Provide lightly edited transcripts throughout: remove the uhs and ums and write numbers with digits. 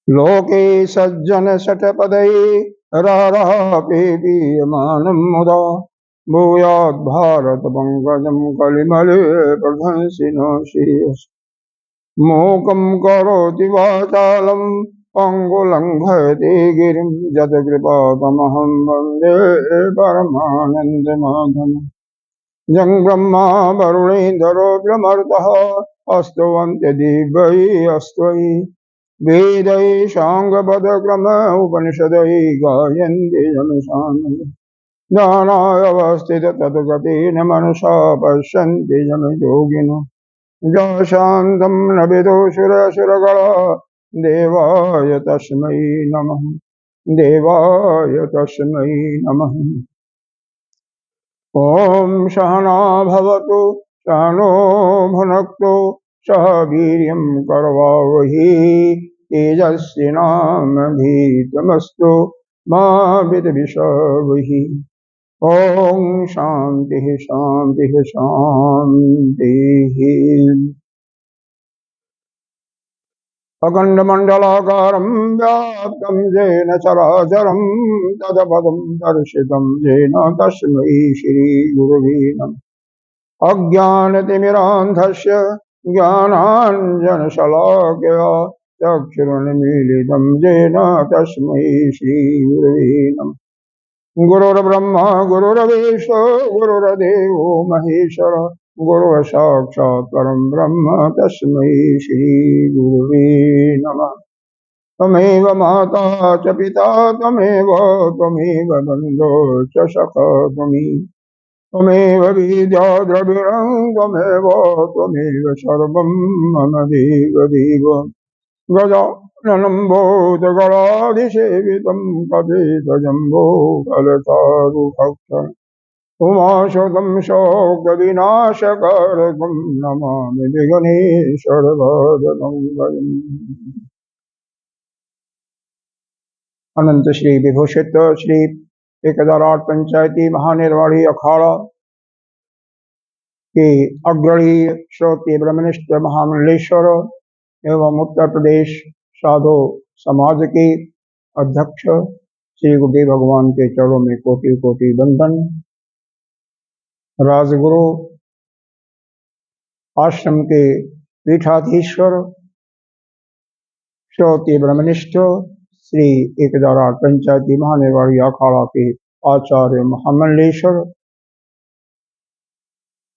लोके सज्जन शठपदै रह मुदा भूयात् भारत पंकजं कलिमले प्रशंसिनो श्रेयस् मूकं करोति वाचालं पङ्गुलङ्घयते गिरिं यत्कृपातमहं वन्दे परमानन्दमाधवम् जं ब्रह्मा वरुणेन्द्रो ब्रह्मर्तः अस्तवन्त्यदिव्यैस्तवै वेदै साङ्गपदक्रम उपनिषदै गायन्ति यमसानम् ज्ञानाय तद्गतेन मनसा पश्यन्ति यमयोगिनो शान्तं न विदुषुरसुरगणा देवाय तस्मै नमः देवाय तस्मै नमः। ॐ सहना भवतु सहनो भुनक्तु सह वीर्यं करवावहै तेजस्विनामधीतमस्तु मा विद्विषावहै। ॐ शान्तिः शान्तिः शान्तिः। अखण्डमण्डलाकारं व्याप्तं येन चराचरं तत्पदं दर्शितं येन तस्मै श्रीगुरवे नमः। अज्ञानतिमिरान्धस्य ज्ञानाञ्जनशलाकया चक्षुरुन्मीलितं येन तस्मै श्रीगुरवे नमः। गुरुर्ब्रह्मा गुरुर्विष्णु गुरुर्देवो महेश्वर गुरु साक्षात् परं ब्रह्म तस्मै श्री गुरुवे नमः। त्वमेव माता च पिता त्वमेव बन्धो च सखा त्वमेव विद्या द्रविणं त्वमेव सर्वं मम देवदेव। गजाननं भूतगणाधिसेवितं कपिध्वजम्बो फलचारुभक्षणम् उमाशुतं शोकविनाशकारकं नमामि विघ्नेश्वरपादपङ्कजम्। अनंत श्री विभूषित श्री 1008 पंचायती महानिर्वाणी अखाड़ा के अग्रणी श्रोत्रिय ब्रह्मनिष्ठ महामंडलेश्वर एवं उत्तर प्रदेश साधु समाज के अध्यक्ष श्री गुरुदेव भगवान के चरणों में कोटि कोटि वंदन। राजगुरु आश्रम के पीठाधीश्वर श्रोत्रिय ब्रह्मनिष्ठ श्री 1008 पंचायती महानिर्वाणी अखाड़ा के आचार्य महामंडलेश्वर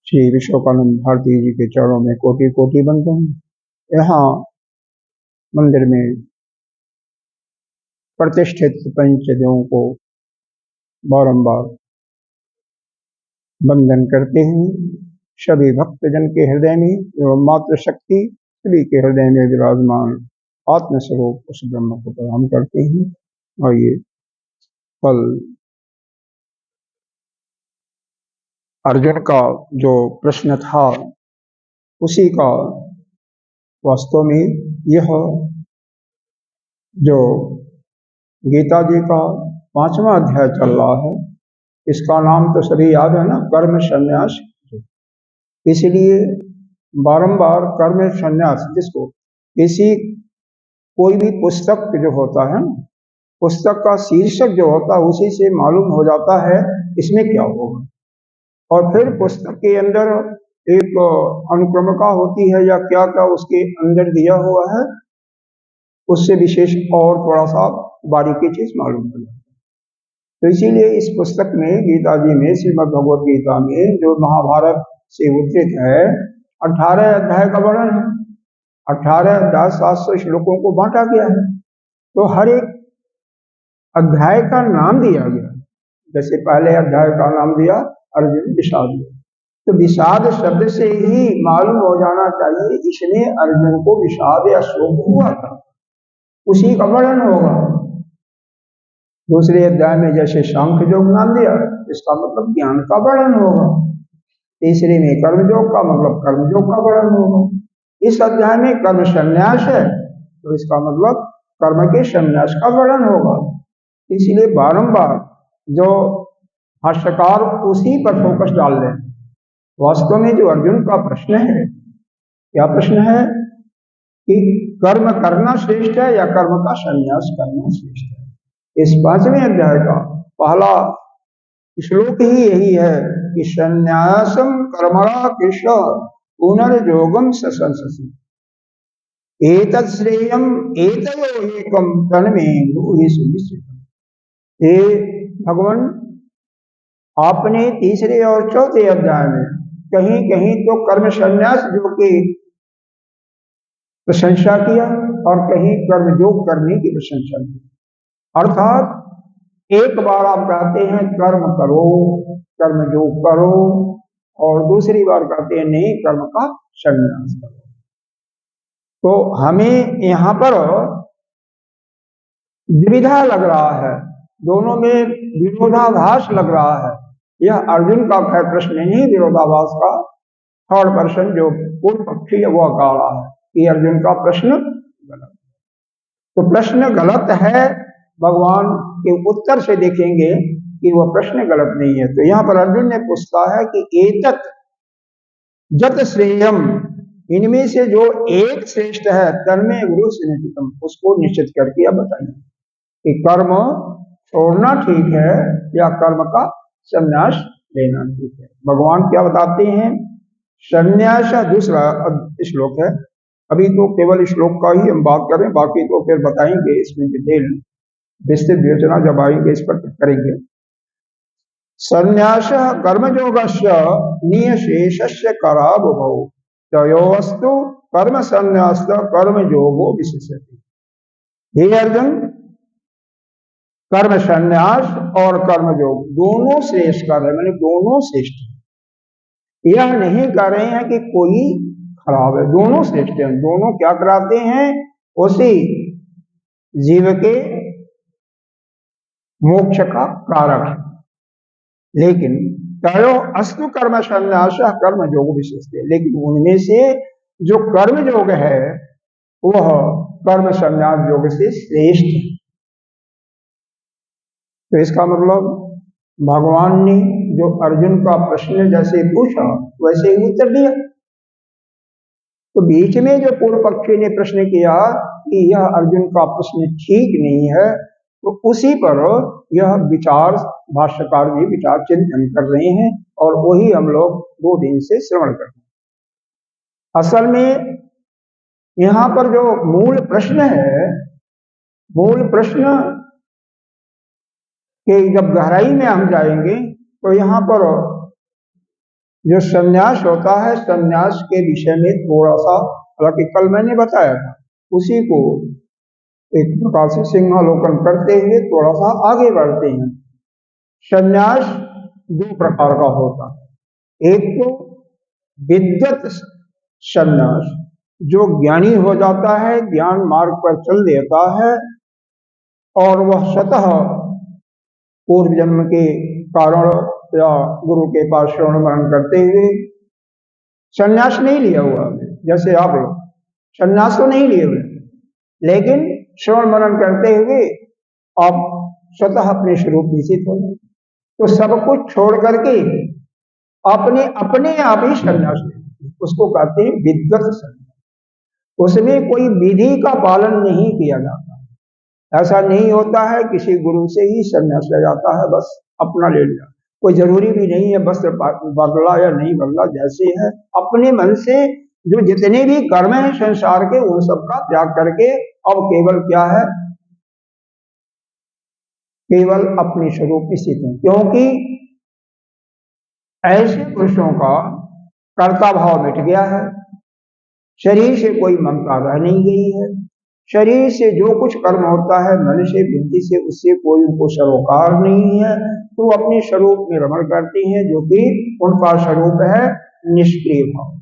श्री विश्वकानंद भारती जी के चरणों में कोटि कोटि वंदन। यहाँ मंदिर में प्रतिष्ठित पंचदेवों को बारंबार वंदन करते हुए सभी भक्तजन के हृदय में एवं मातृशक्ति सभी के हृदय में विराजमान आत्मस्वरूप उस ब्रह्म को प्रणाम करते हैं। और ये कल अर्जुन का जो प्रश्न था उसी का वास्तव में यह जो गीता जी का 5वां अध्याय चल रहा है, इसका नाम तो सभी याद है ना, कर्म संन्यास। इसलिए बारंबार कर्म संन्यास, जिसको कोई भी पुस्तक जो होता है ना, पुस्तक का शीर्षक जो होता है उसी से मालूम हो जाता है इसमें क्या होगा। और फिर पुस्तक के अंदर एक अनुक्रमणिका होती है या क्या क्या उसके अंदर दिया हुआ है, उससे विशेष और थोड़ा सा बारीकी चीज मालूम हो जाती है। तो इसीलिए इस पुस्तक में गीता जी में श्रीमद् भगवद गीता में जो महाभारत से उद्धृत है 18 अध्याय का वर्णन है। 18 अध्याय 700 श्लोकों को बांटा गया है। तो हर एक अध्याय का नाम दिया गया। जैसे पहले अध्याय का नाम दिया अर्जुन विषाद। तो विषाद शब्द से ही मालूम हो जाना चाहिए इसमें अर्जुन को विषाद या शोक हुआ था, उसी का वर्णन होगा। दूसरे अध्याय में जैसे सांख्य योग नाम दिया, इसका मतलब ज्ञान का वर्णन होगा। तीसरे में कर्मयोग का मतलब कर्मयोग का वर्णन होगा। इस अध्याय में कर्म संन्यास है तो इसका मतलब कर्म के संन्यास का वर्णन होगा। इसलिए बारंबार जो भाष्यकार उसी पर फोकस डाल रहे हैं। वास्तव में जो अर्जुन का प्रश्न है, क्या प्रश्न है कि कर्म करना श्रेष्ठ है या कर्म का संन्यास करना श्रेष्ठ है। इस 5वें अध्याय का पहला श्लोक ही यही है कि संन्यासम कर्मणा कृष्ण पुनर्योगम ससंससि एतत् श्रेयम एतयो एकम तन्मे ब्रूहि सुनिश्चितम्। हे भगवान, आपने तीसरे और चौथे अध्याय में कहीं कहीं तो कर्म संन्यास योग की प्रशंसा किया और कहीं कर्म योग करने की प्रशंसा की। अर्थात एक बार आप कहते हैं कर्म करो, कर्म योग करो, और दूसरी बार कहते हैं नहीं, कर्म का संन्यास करो। तो हमें यहाँ पर द्विधा लग रहा है, दोनों में विरोधाभास लग रहा है। यह अर्जुन का प्रश्न नहीं, विरोधाभास का थर्ड पर्सन जो पूर्व पक्षी है वो कह रहा है कि अर्जुन का प्रश्न गलत। तो प्रश्न गलत है, भगवान के उत्तर से देखेंगे कि वह प्रश्न गलत नहीं है। तो यहाँ पर अर्जुन ने पूछता है कि एतत् जत श्रेयम, इनमें से जो एक श्रेष्ठ है, तन्मे गुरु सुनिश्चितम, उसको निश्चित करके अब बताइए कि कर्म छोड़ना ठीक है या कर्म का संन्यास लेना ठीक है। भगवान क्या बताते हैं? संन्यास दूसरा श्लोक है, अभी तो केवल श्लोक का ही हम बात करें, बाकी तो फिर बताएंगे, इसमें डिटेल विस्तृत विवेचना जब आएंगे इस पर करेंगे। संन्यास कर्मयोगस्य नियशेषस्य करावुभौ तयोस्तु कर्म संन्यास कर्म योगो विशिष्यते। हे अर्जुन, कर्म संन्यास और कर्म योग दोनों श्रेष्ठ कर रहे, मैंने दोनों श्रेष्ठ। यह नहीं कर रहे हैं कि कोई खराब है, दोनों श्रेष्ठ हैं। दोनों क्या कराते हैं? उसी जीव के मोक्ष का कारक है। लेकिन तयो अस्तु कर्म संन्यास कर्म योग विशिष्ट है, लेकिन उनमें से जो कर्म योग है वह कर्म संन्यास योग से श्रेष्ठ है। तो इसका मतलब भगवान ने जो अर्जुन का प्रश्न जैसे पूछा वैसे ही उत्तर दिया। तो बीच में जो पूर्व पक्षी ने प्रश्न किया कि यह अर्जुन का प्रश्न ठीक नहीं है, तो उसी पर यह विचार भाष्यकार जी विचार चिंतन कर रहे हैं और वही हम लोग 2 दिन से श्रवण कर रहे हैं। असल में यहाँ पर जो मूल प्रश्न है, मूल प्रश्न के जब गहराई में हम जाएंगे तो यहाँ पर जो संन्यास होता है, संन्यास के विषय में थोड़ा सा, हालांकि कल मैंने बताया था, उसी को एक प्रकार से सिंहावलोकन करते हुए थोड़ा सा आगे बढ़ते हैं। संन्यास 2 प्रकार का होता है। एक तो विद्वत संन्यास, जो ज्ञानी हो जाता है, ज्ञान मार्ग पर चल देता है और वह स्वतः पूर्व जन्म के कारण या गुरु के पास श्रवण मनन करते हुए, संन्यास नहीं लिया हुआ, जैसे आप लोग संन्यास तो नहीं लिए हुए, लेकिन श्रवण मनन करते हुए आप स्वतः अपने स्वरूप निश्चित हो गए, तो सब कुछ छोड़ करके अपने अपने आप ही संन्यास ले, उसको कहते हैं विद्वत संन्यास। उसमें कोई विधि का पालन नहीं किया जाता, ऐसा नहीं होता है किसी गुरु से ही संन्यास ले जाता है, बस अपना ले लिया, कोई जरूरी भी नहीं है वस्त्र बदला या नहीं बदला, जैसे है अपने मन से जो जितने भी कर्म है संसार के उन सब का त्याग करके अब केवल क्या है, केवल अपने स्वरूप में स्थित है। क्योंकि ऐसे पुरुषों का कर्ता भाव मिट गया है, शरीर से कोई ममता रह नहीं गई है, शरीर से जो कुछ कर्म होता है मन से बुद्धि से, उससे कोई उनको सरोकार नहीं है, तो अपने स्वरूप में रमण करते हैं, जो कि उनका स्वरूप है निष्क्रिय भाव।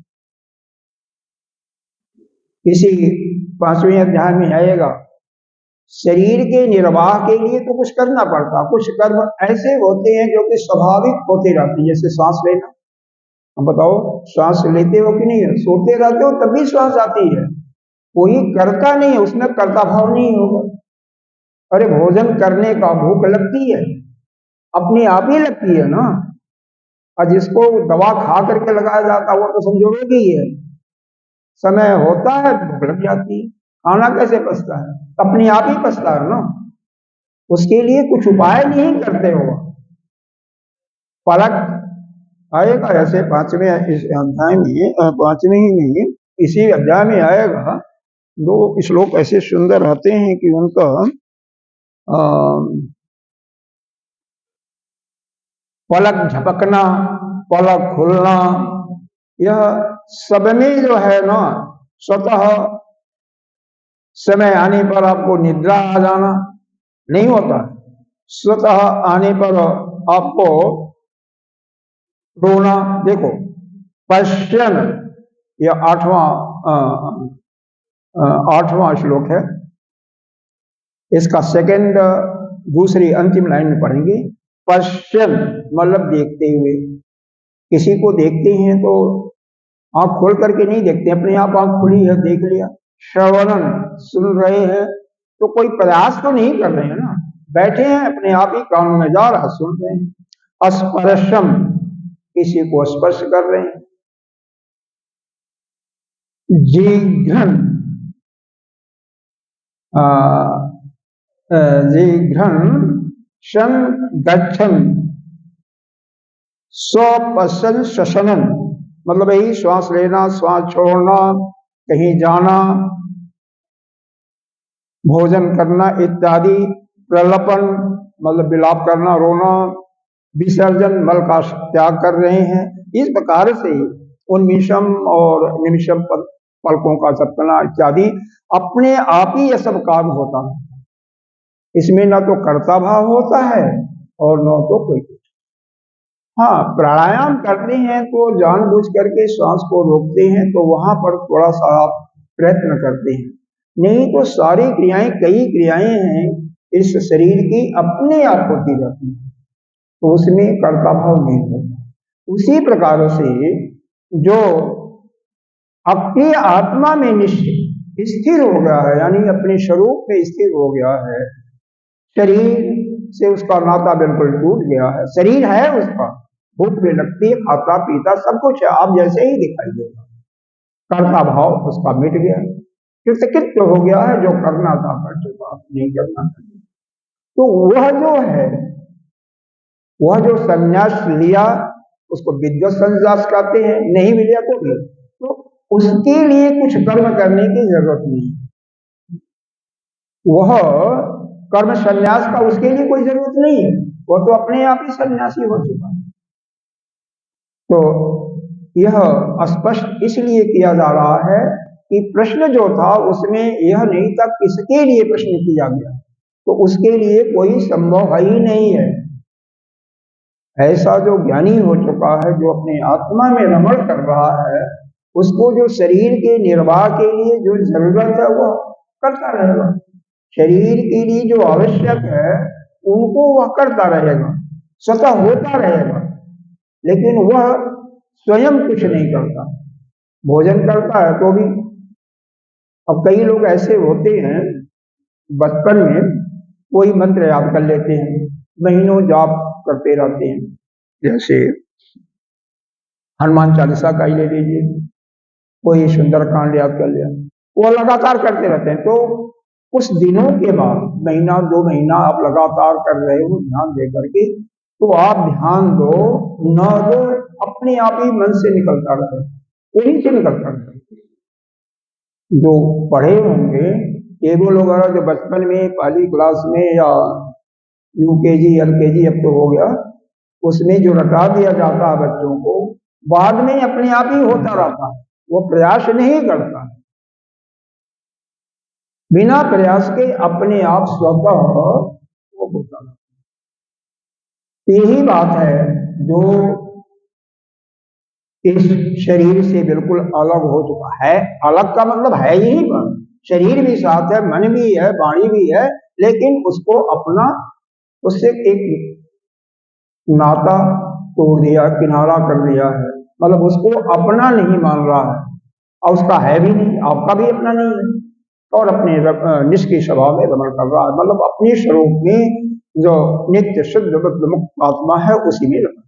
इसी 5वें अध्याय में आएगा, शरीर के निर्वाह के लिए तो कुछ करना पड़ता, कुछ कर्म ऐसे होते हैं जो कि स्वाभाविक होते रहते हैं, जैसे सांस लेना। अब बताओ, सांस लेते हो कि नहीं है? सोते रहते हो तभी सांस आती है, कोई करता नहीं है, उसमें कर्ता भाव नहीं होगा। अरे भोजन करने का भूख लगती है, अपने आप ही लगती है ना, और जिसको दवा खा करके लगाया जाता है वो तो समझो रोगी है, समय होता है भूख लग जाती है, खाना कैसे पचता है? अपने आप ही पचता है ना, उसके लिए कुछ उपाय नहीं करते हो। पलक आएगा ऐसे पांचवें इस अध्याय में, पांचवें ही नहीं इसी अध्याय में आएगा, दो श्लोक ऐसे सुंदर आते हैं कि उनका पलक झपकना, पलक खुलना, यह सब में जो है ना, स्वतः समय आने पर आपको निद्रा आ जाना नहीं होता, स्वतः आने पर आपको रोना। देखो पश्यन, यह आठवां श्लोक है, इसका सेकंड दूसरी अंतिम लाइन में पढ़ेंगे। पश्यन मतलब देखते हुए, किसी को देखते हैं तो आंख खोल करके नहीं देखते, अपने आप आंख खुली है देख लिया। श्रवणन सुन रहे हैं तो कोई प्रयास तो नहीं कर रहे हैं ना, बैठे हैं अपने आप ही कान में जा रहा सुन रहे हैं। स्पर्शम किसी को स्पर्श कर रहे हैं। जिघ्रन जिघ्रन शन गच्छन स्वपसन श्वसनन, मतलब यही श्वास लेना श्वास छोड़ना, कहीं जाना, भोजन करना इत्यादि। प्रलपन मतलब विलाप करना रोना, विसर्जन मल का त्याग कर रहे हैं। इस प्रकार से उन्मिषम और निमिषम पलकों का झपकना इत्यादि अपने आप ही यह सब काम होता है, इसमें न तो कर्ता भाव होता है और न तो कोई कुछ। हाँ, प्राणायाम करते हैं तो जानबूझ करके श्वास को रोकते हैं, तो वहां पर थोड़ा सा आप प्रयत्न करते हैं, नहीं तो सारी क्रियाएं, कई क्रियाएं हैं इस शरीर की अपने आप होती रहती है, तो उसमें कर्ता भाव नहीं होता। उसी प्रकार से जो अपनी आत्मा में स्थिर हो गया है, यानी अपने स्वरूप में स्थिर हो गया है, शरीर से उसका नाता बिल्कुल टूट गया है, शरीर है उसका, भूख भी लगती है, खाता पीता सब कुछ है, आप जैसे ही दिखाई देगा, कर्ता भाव उसका मिट गया, कृतकृत्य हो गया है, जो करना था कर चुका, नहीं करना था। तो वह जो है, वह जो संन्यास लिया उसको विद्वत संन्यास कहते हैं, नहीं भी लिया तो भी, तो उसके लिए कुछ कर्म करने की जरूरत नहीं, वह कर्म संन्यास का उसके लिए कोई जरूरत नहीं है, वह तो अपने आप ही सन्यासी हो चुका है। तो यह स्पष्ट इसलिए किया जा रहा है कि प्रश्न जो था उसमें यह नहीं था किसके लिए प्रश्न किया गया, तो उसके लिए कोई संभव ही नहीं है। ऐसा जो ज्ञानी हो चुका है, जो अपने आत्मा में रमण कर रहा है, उसको जो शरीर के निर्वाह के लिए जो जरूरत है वो करता रहेगा, शरीर के लिए जो आवश्यक है उनको वह करता रहेगा, स्वतः होता रहेगा, लेकिन वह स्वयं कुछ नहीं करता। भोजन करता है तो भी, अब कई लोग ऐसे होते हैं बचपन में कोई मंत्र याद कर लेते हैं, महीनों जाप करते रहते हैं, जैसे हनुमान चालीसा का ही ले लीजिए, कोई सुंदरकांड याद कर लिया, वो लगातार करते रहते हैं, तो कुछ दिनों के बाद, महीना 2 महीना आप लगातार कर रहे हो ध्यान दे करके, तो आप ध्यान दो न दो अपने आप ही मन से निकलता रहे, वही से निकलता रहे। जो पढ़े होंगे टेबल वगैरह जो बचपन में पहली क्लास में या यूकेजी एलकेजी अब तो हो गया, उसमें जो रटा दिया जाता है बच्चों को, बाद में अपने आप ही होता रहता है, वो प्रयास नहीं करता, बिना प्रयास के अपने आप स्वतः वो होता है। यही बात है जो इस शरीर से बिल्कुल अलग हो चुका है। अलग का मतलब है यही बात, शरीर भी साथ है, मन भी है, वाणी भी है, लेकिन उसको अपना, उससे एक नाता तोड़ दिया, किनारा कर दिया है, मतलब उसको अपना नहीं मान रहा है, और उसका है भी नहीं, आपका भी अपना नहीं है, और अपने निष्क्रिय स्वभाव में रमण कर रहा है, मतलब अपने स्वरूप में जो नित्य शुद्ध बुद्ध मुक्त आत्मा है उसी में रमण।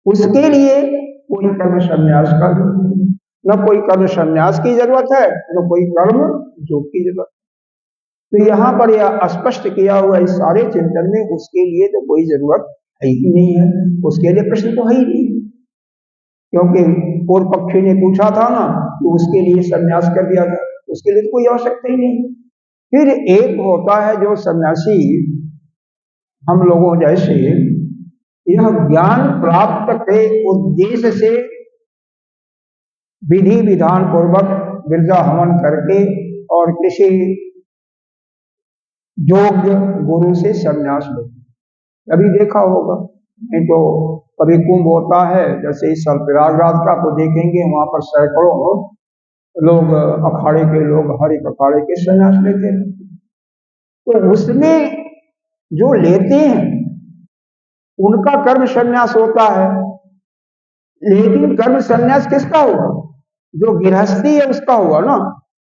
उसके लिए कोई कर्म संन्यास का जरूरत नहीं, न कोई कर्म संन्यास की जरूरत है, न कोई कर्म योग की जरूरत। तो यहाँ पर यह स्पष्ट किया हुआ इस सारे चिंतन में उसके लिए तो कोई जरूरत है ही नहीं है, उसके लिए प्रश्न तो है ही नहीं। क्योंकि पूर्व पक्षी ने पूछा था ना कि उसके लिए संन्यास कर दिया था, उसके लिए तो कोई आवश्यकता ही नहीं। फिर एक होता है जो सन्यासी हम लोगों जैसे, यह ज्ञान प्राप्त के उद्देश्य से विधि विधान पूर्वक गिरजा हवन करके और किसी योग्य गुरु से संन्यास लेते। अभी देखा होगा नहीं तो कभी कुंभ होता है, जैसे इस साल प्रयागराज का, तो देखेंगे वहां पर सैकड़ों लोग, अखाड़े के लोग, हर एक अखाड़े के संन्यास लेते हैं। तो उसमें जो लेते हैं उनका कर्म संन्यास होता है, लेकिन कर्म संन्यास किसका हुआ? जो गृहस्थी है उसका हुआ ना।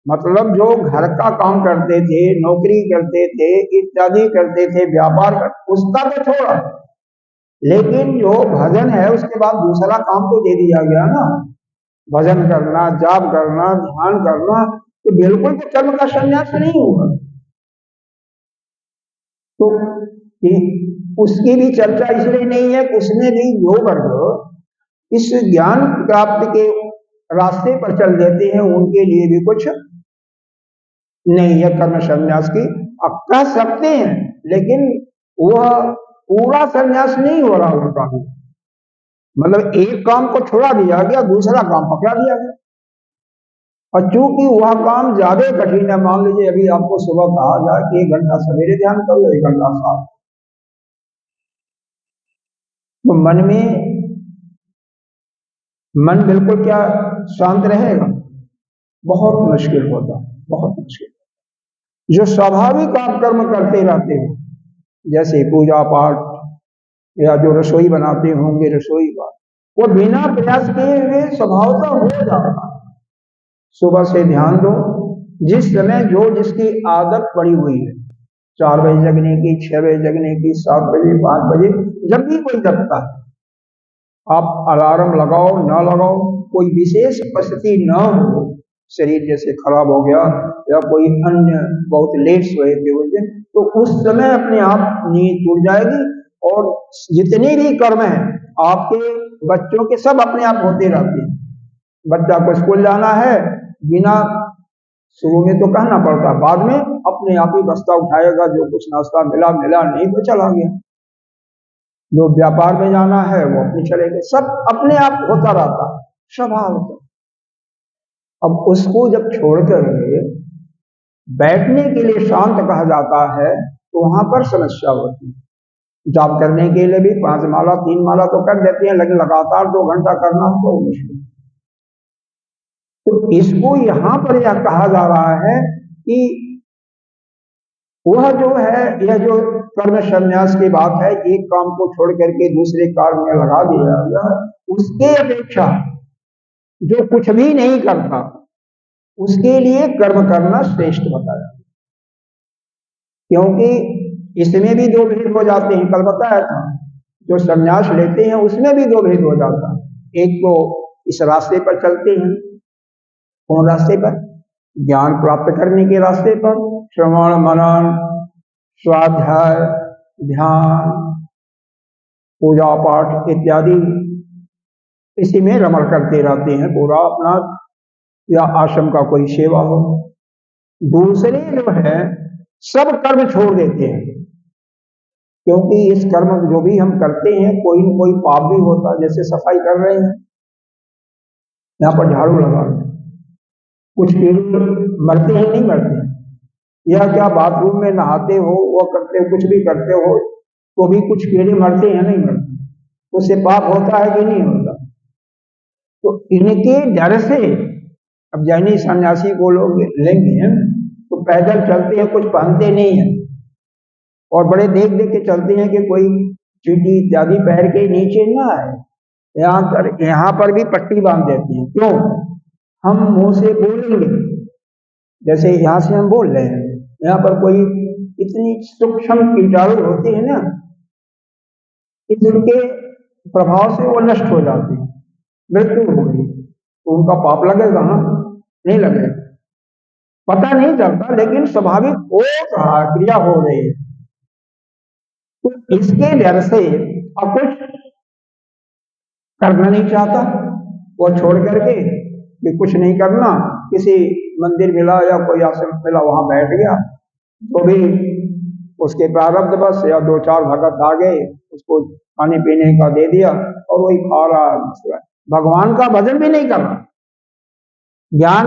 मतलब जो घर का काम करते थे, नौकरी करते थे, इत्यादि करते थे, व्यापार करते, उसका तो छोड़ा, लेकिन जो भजन है उसके बाद दूसरा काम तो दे दिया गया ना, भजन करना, जाप करना, ध्यान करना, तो बिल्कुल तो कर्म का संन्यास नहीं हुआ। तो उसकी भी चर्चा इसलिए नहीं है कि उसमें भी जो वर्ग इस ज्ञान प्राप्ति के रास्ते पर चल देते हैं उनके लिए भी कुछ नहीं है कर्म संन्यास की। अब कह सकते हैं, लेकिन वह पूरा संन्यास नहीं हो रहा उनका भी। मतलब एक काम को छोड़ा दिया गया, दूसरा काम पकड़ा दिया गया, और चूंकि वह काम ज्यादा कठिन है, मान लीजिए अभी आपको सुबह कहा जाए कि 1 घंटा सवेरे ध्यान करो, 1 घंटा शाम, तो मन बिल्कुल क्या शांत रहेगा? बहुत मुश्किल होता है, बहुत मुश्किल। जो स्वाभाविक आप कर्म करते रहते हो, जैसे पूजा पाठ या जो रसोई बनाते होंगे रसोई का, वो बिना प्रयास किए हुए स्वभावतः हो जाता है। सुबह से ध्यान दो, जिस समय जो जिसकी आदत पड़ी हुई है, 4 बजे जगने की, 6 बजे जगने की, 7 बजे, 5 बजे, जब भी कोई जगता है, आप अलार्म लगाओ ना लगाओ, कोई विशेष परिस्थिति ना हो, शरीर जैसे खराब हो गया या कोई अन्य बहुत लेट सोए थे उस दिन, तो उस समय अपने आप नींद टूट जाएगी, और जितने भी कर्म हैं आपके बच्चों के सब अपने आप होते रहते हैं। बच्चा को स्कूल जाना है, बिना शुरू में तो कहना पड़ता, बाद में अपने आप ही बस्ता उठाएगा, जो कुछ नाश्ता मिला मिला, नहीं तो चला गया। जो व्यापार में जाना है वो अपने चले गए, सब अपने आप होता रहता है, स्वभाव होता। अब उसको जब छोड़कर बैठने के लिए शांत कहा जाता है, तो वहां पर समस्या होती है। जाप करने के लिए भी 5 माला 3 माला तो कर देते हैं, लेकिन लगातार 2 घंटा करना हो तो मुश्किल। तो इसको यहां पर यह कहा जा रहा है कि वह जो है, यह जो कर्म संन्यास की बात है, एक काम को छोड़ करके दूसरे कार्य में लगा दिया गया, उसके अपेक्षा जो कुछ भी नहीं करता उसके लिए कर्म करना श्रेष्ठ बताया। क्योंकि इसमें भी 2 भेद हो जाते हैं, कल बताया था, जो संन्यास लेते हैं उसमें भी 2 भेद हो जाता है। एक तो इस रास्ते पर चलते हैं, कौन रास्ते पर? ज्ञान प्राप्त करने के रास्ते पर, श्रवण मनन स्वाध्याय ध्यान पूजा पाठ इत्यादि इसी में रमण करते रहते हैं पूरा अपना, या आश्रम का कोई सेवा हो। दूसरे जो है सब कर्म छोड़ देते हैं, क्योंकि इस कर्म जो भी हम करते हैं कोई न कोई पाप भी होता है। जैसे सफाई कर रहे हैं, यहाँ पर झाड़ू लगा रहे हैं, कुछ कीड़े मरते हैं नहीं मरते हैं, या क्या बाथरूम में नहाते हो, वो करते हो, कुछ भी करते हो, तो भी कुछ कीड़े मरते हैं नहीं मरते, उससे पाप होता है कि नहीं होता? तो इनके डर से अब जैनी सन्यासी को लोग लेंगे तो पैदल चलते हैं, कुछ पहनते नहीं है, और बड़े देख देख के चलते हैं कि कोई चींटी इत्यादि पैर के नीचे ना आए। यहाँ पर भी पट्टी बांध देते हैं। क्यों? हम मुंह से बोलेंगे, जैसे यहाँ से हम बोल रहे हैं, यहाँ पर कोई इतनी सूक्ष्म कीटाणु होते हैं ना, इनके प्रभाव से वो नष्ट हो जाते हैं, मृत्यु हो गई। तो उनका पाप लगेगा ना? नहीं लगेगा, पता नहीं चलता, लेकिन स्वाभाविक हो रहा, क्रिया हो रही है। तो इसके डर से अब कुछ करना नहीं चाहता, वो छोड़ करके कि कुछ नहीं करना, किसी मंदिर मिला या कोई आश्रम मिला वहां बैठ गया, तो भी उसके प्रारब्ध बस, या दो चार भगत आ गए, उसको खाने पीने का दे दिया और वही खा रहा है, भगवान का भजन भी नहीं कर रहा, ज्ञान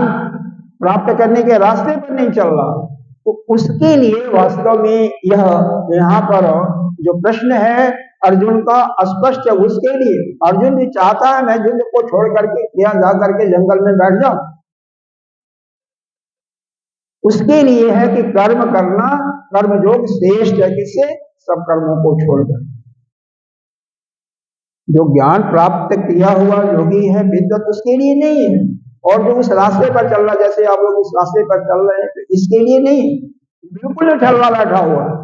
प्राप्त करने के रास्ते पर नहीं चल रहा। तो उसके लिए वास्तव में यह यहाँ पर जो प्रश्न है अर्जुन का स्पष्ट है, उसके लिए अर्जुन भी चाहता है मैं युद्ध को छोड़ करके यहाँ जा करके जंगल में बैठ जाऊं, उसके लिए है कि कर्म करना, कर्मयोग श्रेष्ठ है, किससे? सब कर्मों को छोड़कर। जो ज्ञान प्राप्त किया हुआ योगी है विद्वत, उसके लिए नहीं है, और जो उस रास्ते पर चल रहा, जैसे आप लोग इस रास्ते पर चल रहे हैं, तो इसके लिए नहीं है, बिल्कुल ठल्ला बैठा हुआ है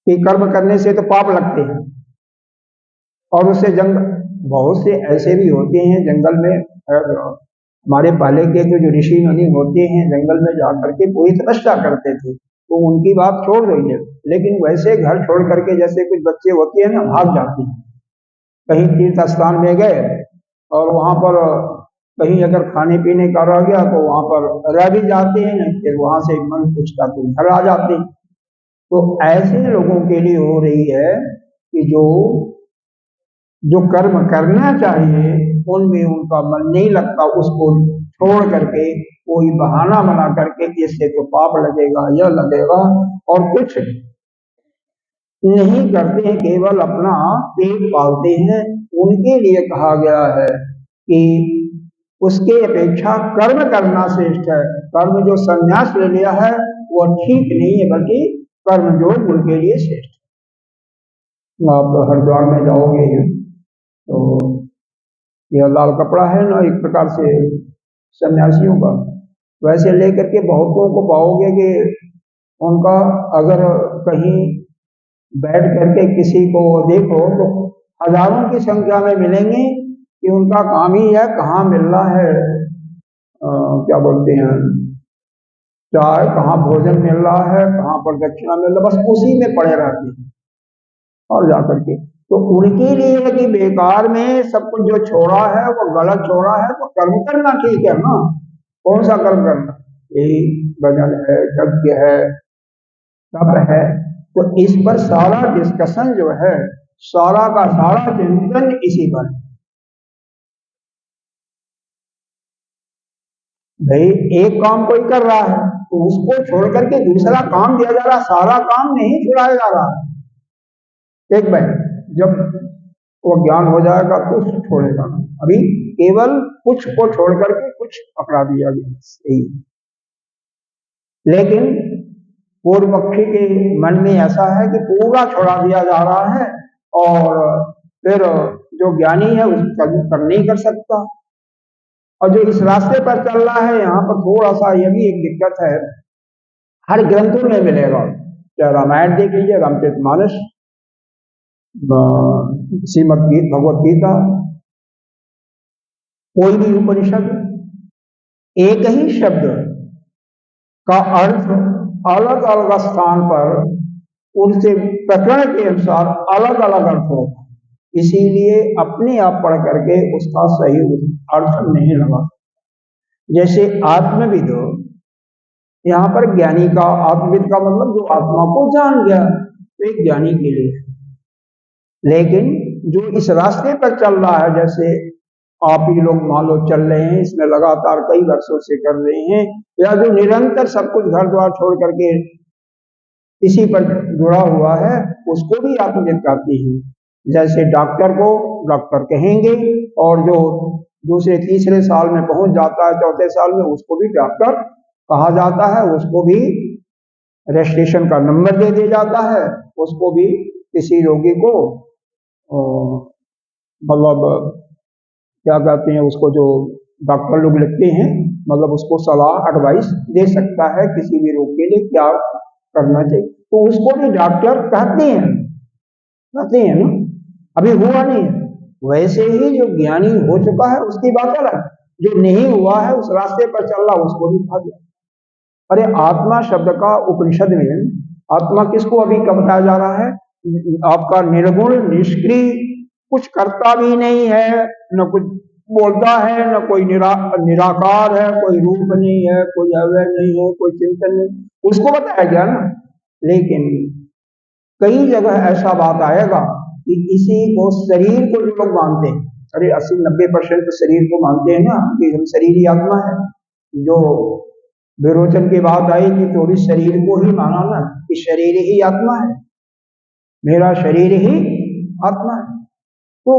कि कर्म करने से तो पाप लगते हैं, और उससे जंगल, बहुत से ऐसे भी होते हैं जंगल में, हमारे पहले के जो ऋषि मुनि होते हैं जंगल में जाकर के पूरी तपस्या करते थे, तो उनकी बात छोड़ दीजिए, लेकिन वैसे घर छोड़ करके जैसे कुछ बच्चे होते हैं ना, भाग जाते हैं, कहीं तीर्थ स्थान में गए और वहां पर कहीं अगर खाने पीने का रह गया तो वहां पर रह भी जाते हैं, फिर वहां से मन कुछ का तो घर आ जाते हैं। तो ऐसे लोगों के लिए हो रही है कि जो जो कर्म करना चाहिए उनमें उनका मन नहीं लगता, उसको छोड़ करके कोई बहाना बना करके इससे तो पाप लगेगा, यह लगेगा, और कुछ नहीं करते हैं, केवल अपना पेट पालते हैं। उनके लिए कहा गया है कि उसके अपेक्षा कर्म करना श्रेष्ठ है। कर्म जो संन्यास ले लिया है वो ठीक नहीं है, बल्कि कर्म जो उनके लिए श्रेष्ठ है। आप हरिद्वार में जाओगे तो यह लाल कपड़ा है ना, एक प्रकार से सन्यासियों का, वैसे लेकर के बहुतों को पाओगे कि उनका अगर कहीं बैठ करके किसी को देखो तो हजारों की संख्या में मिलेंगे कि उनका काम ही है कहाँ मिल रहा है, क्या बोलते हैं, चाय, कहाँ भोजन मिल रहा है, कहाँ पर दक्षिणा मिल रहा, बस उसी में पड़े रहते हैं। और जाकर के तो उनके लिए है कि बेकार में सब कुछ जो छोड़ा है वो गलत छोड़ा है, तो कर्म करना ठीक है ना, कौन सा कर्म करना, यही भजन है, यज्ञ है, तप है। तो इस पर सारा डिस्कशन जो है, सारा का सारा चिंतन इसी पर। भाई एक काम कोई कर रहा है तो उसको छोड़ करके दूसरा काम दिया जा रहा, सारा काम नहीं छुड़ाया जा रहा। एक बार जब वो ज्ञान हो जाएगा तो उसको छोड़ेगा, अभी केवल कुछ को छोड़ करके कुछ पकड़ा दिया गया, यही। लेकिन पूर्व पक्षी के मन में ऐसा है कि पूरा छोड़ा दिया जा रहा है, और फिर जो ज्ञानी है उसका कर नहीं कर सकता। और जो इस रास्ते पर चल रहा है, यहाँ पर थोड़ा सा यह भी एक दिक्कत है, हर ग्रंथों में मिलेगा, चाहे रामायण देख लीजिए, रामचरितमानस, श्रीमद् भगवत गीता, कोई भी उपनिषद, एक ही शब्द का अर्थ अलग अलग स्थान पर उनसे प्रकरण के अनुसार अलग अलग अर्थ होगा, इसीलिए अपने आप पढ़ करके उसका सही अर्थ नहीं लगा। जैसे आत्मविद, यहाँ पर ज्ञानी का, आत्मविद का मतलब जो आत्मा को जान गया, तो एक ज्ञानी के लिए। लेकिन जो इस रास्ते पर चल रहा है, जैसे आप ही लोग मान लो चल रहे हैं, इसमें लगातार कई वर्षों से कर रहे हैं, या जो निरंतर सब कुछ घर द्वार छोड़ करके इसी पर जुड़ा हुआ है, उसको भी आत्मविद कहते हैं। जैसे डॉक्टर को डॉक्टर कहेंगे, और जो दूसरे तीसरे साल में पहुंच जाता है, चौथे साल में, उसको भी डॉक्टर कहा जाता है, उसको भी रजिस्ट्रेशन का नंबर दे दिया जाता है, उसको भी किसी रोगी को मतलब क्या कहते हैं उसको, जो डॉक्टर लोग लिखते हैं, मतलब उसको सलाह एडवाइस दे सकता है किसी भी रोग के लिए क्या करना चाहिए, तो उसको भी डॉक्टर कहते हैं ना, अभी हुआ नहीं है, वैसे ही जो ज्ञानी हो चुका है उसकी बात अलग, जो नहीं हुआ है उस रास्ते पर चल रहा उसको भी खा दिया। अरे आत्मा शब्द का उपनिषद में आत्मा किसको अभी कब बताया जा रहा है? आपका निर्गुण निष्क्रिय, कुछ करता भी नहीं है, न कुछ बोलता है, न कोई निराकार है, कोई रूप नहीं है, कोई अवयव नहीं है, कोई चिंतन नहीं, उसको बताया गया ना। लेकिन कई जगह ऐसा बात आएगा कि इसी को शरीर को जो लोग मानते हैं, अरे 80-90% तो शरीर को मानते हैं ना कि हम शरीर ही आत्मा है। जो विरोचन की बात आई थी तो भी शरीर को ही माना ना कि शरीर ही आत्मा है, मेरा शरीर ही आत्मा है। तो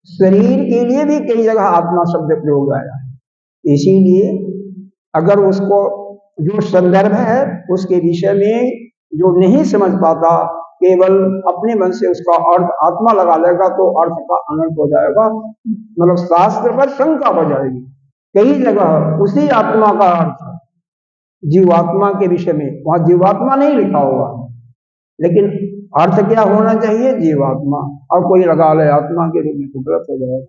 शरीर के लिए भी कई जगह आत्मा शब्द प्रयोग आया है। इसीलिए अगर उसको जो संदर्भ है उसके विषय में जो नहीं समझ पाता, केवल अपने मन से उसका अर्थ आत्मा लगा लेगा तो अर्थ का अनर्थ हो जाएगा, मतलब शास्त्र पर शंका हो जाएगी। कई जगह उसी आत्मा का अर्थ जीवात्मा के विषय में, वहां जीवात्मा नहीं लिखा होगा, लेकिन अर्थ क्या होना चाहिए? जीवात्मा, और कोई लगा ले आत्मा के रूप में तो गलत हो जाएगा।